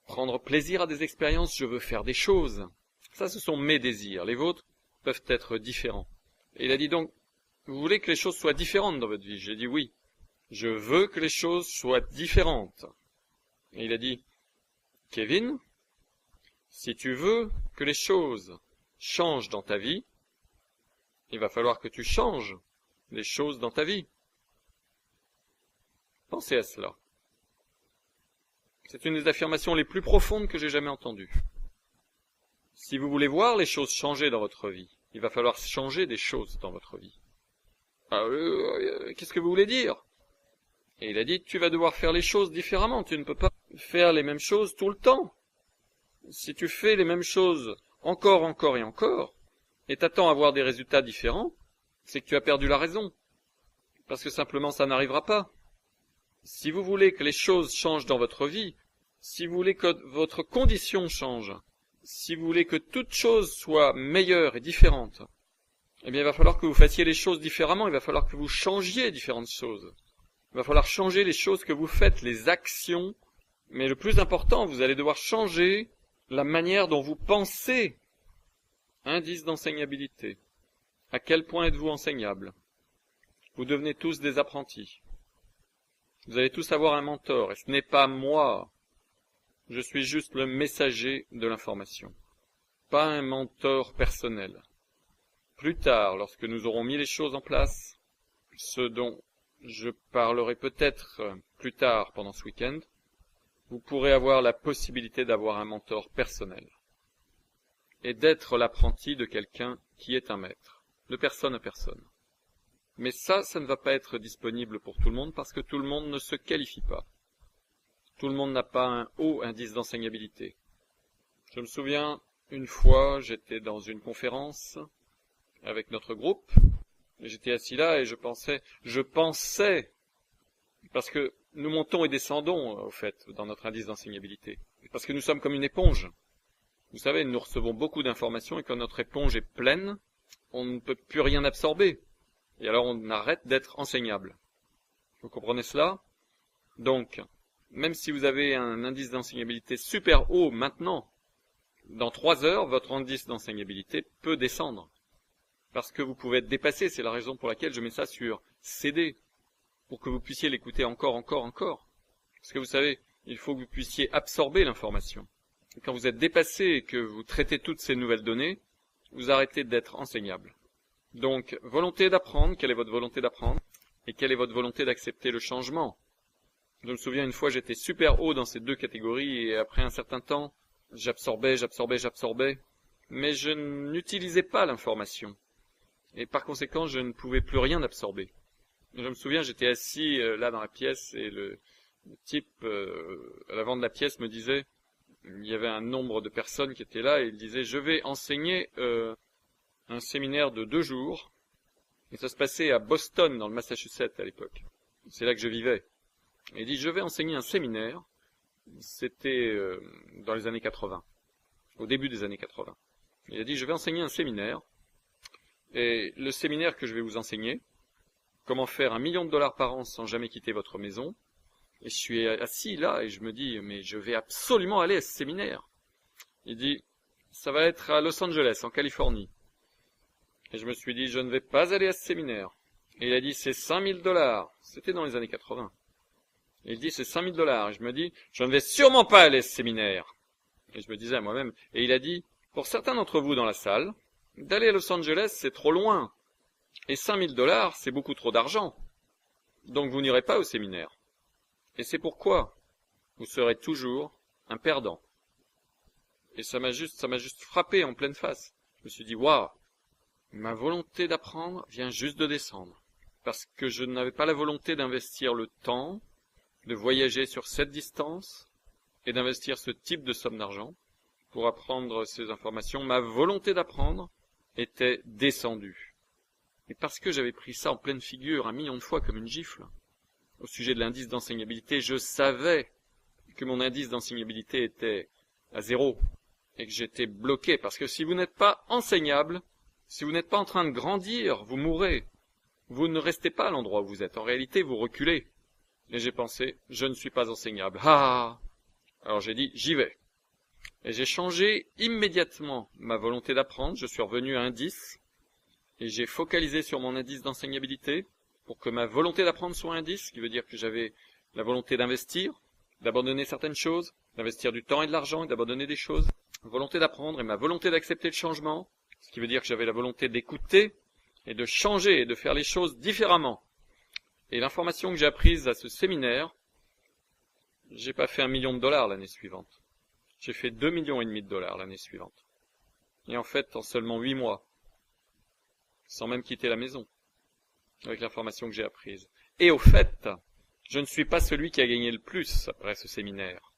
prendre plaisir à des expériences, je veux faire des choses. Ça, ce sont mes désirs. Les vôtres peuvent être différents. Et il a dit donc, vous voulez que les choses soient différentes dans votre vie? J'ai dit oui. Je veux que les choses soient différentes. Et il a dit, Kevin, si tu veux que les choses changent dans ta vie, il va falloir que tu changes les choses dans ta vie. Pensez à cela. C'est une des affirmations les plus profondes que j'ai jamais entendues. Si vous voulez voir les choses changer dans votre vie, il va falloir changer des choses dans votre vie. Qu'est-ce que vous voulez dire? Et il a dit, tu vas devoir faire les choses différemment. Tu ne peux pas faire les mêmes choses tout le temps. Si tu fais les mêmes choses encore et encore, et t'attends à avoir des résultats différents, c'est que tu as perdu la raison. Parce que simplement ça n'arrivera pas. Si vous voulez que les choses changent dans votre vie, si vous voulez que votre condition change, si vous voulez que toute chose soit meilleure et différente, eh bien il va falloir que vous fassiez les choses différemment, il va falloir que vous changiez différentes choses. Il va falloir changer les choses que vous faites, les actions, mais le plus important, vous allez devoir changer la manière dont vous pensez. Indice d'enseignabilité. À quel point êtes-vous enseignable? Vous devenez tous des apprentis. Vous allez tous avoir un mentor, et ce n'est pas moi. Je suis juste le messager de l'information, pas un mentor personnel. Plus tard, lorsque nous aurons mis les choses en place, ce dont je parlerai peut-être plus tard pendant ce week-end, vous pourrez avoir la possibilité d'avoir un mentor personnel et d'être l'apprenti de quelqu'un qui est un maître, de personne à personne. Mais ça ne va pas être disponible pour tout le monde parce que tout le monde ne se qualifie pas. Tout le monde n'a pas un haut indice d'enseignabilité. Je me souviens, une fois, j'étais dans une conférence avec notre groupe, et j'étais assis là et je pensais, parce que nous montons et descendons, au fait, dans notre indice d'enseignabilité, parce que nous sommes comme une éponge. Vous savez, nous recevons beaucoup d'informations et quand notre éponge est pleine, on ne peut plus rien absorber. Et alors on arrête d'être enseignable. Vous comprenez cela? Donc, même si vous avez un indice d'enseignabilité super haut maintenant, dans 3 heures, votre indice d'enseignabilité peut descendre. Parce que vous pouvez être dépassé, c'est la raison pour laquelle je mets ça sur CD, pour que vous puissiez l'écouter encore. Parce que vous savez, il faut que vous puissiez absorber l'information. Et quand vous êtes dépassé et que vous traitez toutes ces nouvelles données, vous arrêtez d'être enseignable. Donc, volonté d'apprendre, quelle est votre volonté d'apprendre? Et quelle est votre volonté d'accepter le changement? Je me souviens une fois, j'étais super haut dans ces deux catégories et après un certain temps, j'absorbais, mais je n'utilisais pas l'information. Et par conséquent, je ne pouvais plus rien absorber. Je me souviens, j'étais assis là dans la pièce et Le type, à l'avant de la pièce, me disait, il y avait un nombre de personnes qui étaient là, et il disait, je vais enseigner un séminaire de 2 jours, et ça se passait à Boston, dans le Massachusetts à l'époque. C'est là que je vivais. Et il dit, je vais enseigner un séminaire, c'était dans les années 80, au début des années 80. Il a dit, je vais enseigner un séminaire, et le séminaire que je vais vous enseigner, comment faire $1 million par an sans jamais quitter votre maison. Et je suis assis là et je me dis, mais je vais absolument aller à ce séminaire. Il dit, ça va être à Los Angeles, en Californie. Et je me suis dit, je ne vais pas aller à ce séminaire. Et il a dit, c'est $5 000. C'était dans les années 80. Et il dit, c'est $5 000. Et je me dis, je ne vais sûrement pas aller à ce séminaire. Et je me disais à moi-même, et il a dit, pour certains d'entre vous dans la salle, d'aller à Los Angeles, c'est trop loin. Et $5 000, c'est beaucoup trop d'argent. Donc vous n'irez pas au séminaire. Et c'est pourquoi vous serez toujours un perdant. Et ça m'a juste frappé en pleine face. Je me suis dit, waouh, ma volonté d'apprendre vient juste de descendre. Parce que je n'avais pas la volonté d'investir le temps, de voyager sur cette distance, et d'investir ce type de somme d'argent pour apprendre ces informations. Ma volonté d'apprendre était descendue. Et parce que j'avais pris ça en pleine figure 1 million de fois comme une gifle, au sujet de l'indice d'enseignabilité, je savais que mon indice d'enseignabilité était à 0 et que j'étais bloqué. Parce que si vous n'êtes pas enseignable, si vous n'êtes pas en train de grandir, vous mourrez. Vous ne restez pas à l'endroit où vous êtes. En réalité, vous reculez. Et j'ai pensé, je ne suis pas enseignable. Ah! Alors j'ai dit, j'y vais. Et j'ai changé immédiatement ma volonté d'apprendre. Je suis revenu à un 10. Et j'ai focalisé sur mon indice d'enseignabilité pour que ma volonté d'apprendre soit un 10, ce qui veut dire que j'avais la volonté d'investir, d'abandonner certaines choses, d'investir du temps et de l'argent et d'abandonner des choses. Volonté d'apprendre et ma volonté d'accepter le changement, ce qui veut dire que j'avais la volonté d'écouter et de changer et de faire les choses différemment. Et l'information que j'ai apprise à ce séminaire, j'ai pas fait $1 million l'année suivante. J'ai fait $2,5 millions l'année suivante. Et en fait, en seulement 8 mois. Sans même quitter la maison, avec l'information que j'ai apprise. Et au fait, je ne suis pas celui qui a gagné le plus après ce séminaire.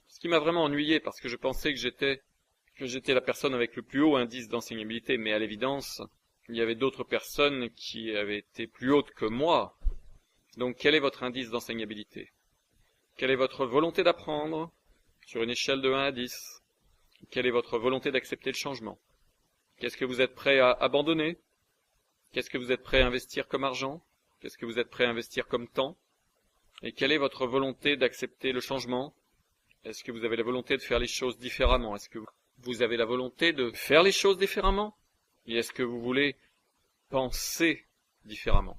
Ce qui m'a vraiment ennuyé, parce que je pensais que j'étais la personne avec le plus haut indice d'enseignabilité, mais à l'évidence, il y avait d'autres personnes qui avaient été plus hautes que moi. Donc quel est votre indice d'enseignabilité? Quelle est votre volonté d'apprendre sur une échelle de 1 à 10? Quelle est votre volonté d'accepter le changement? Qu'est-ce que vous êtes prêt à abandonner? Qu'est-ce que vous êtes prêt à investir comme argent? Qu'est-ce que vous êtes prêt à investir comme temps? Et quelle est votre volonté d'accepter le changement? Est-ce que vous avez la volonté de faire les choses différemment? Est-ce que vous avez la volonté de faire les choses différemment? Et est-ce que vous voulez penser différemment?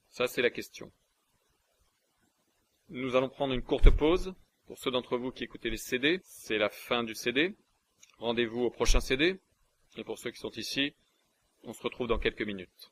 Ça, c'est la question. Nous allons prendre une courte pause. Pour ceux d'entre vous qui écoutez les CD, c'est la fin du CD. Rendez-vous au prochain CD. Et pour ceux qui sont ici, on se retrouve dans quelques minutes.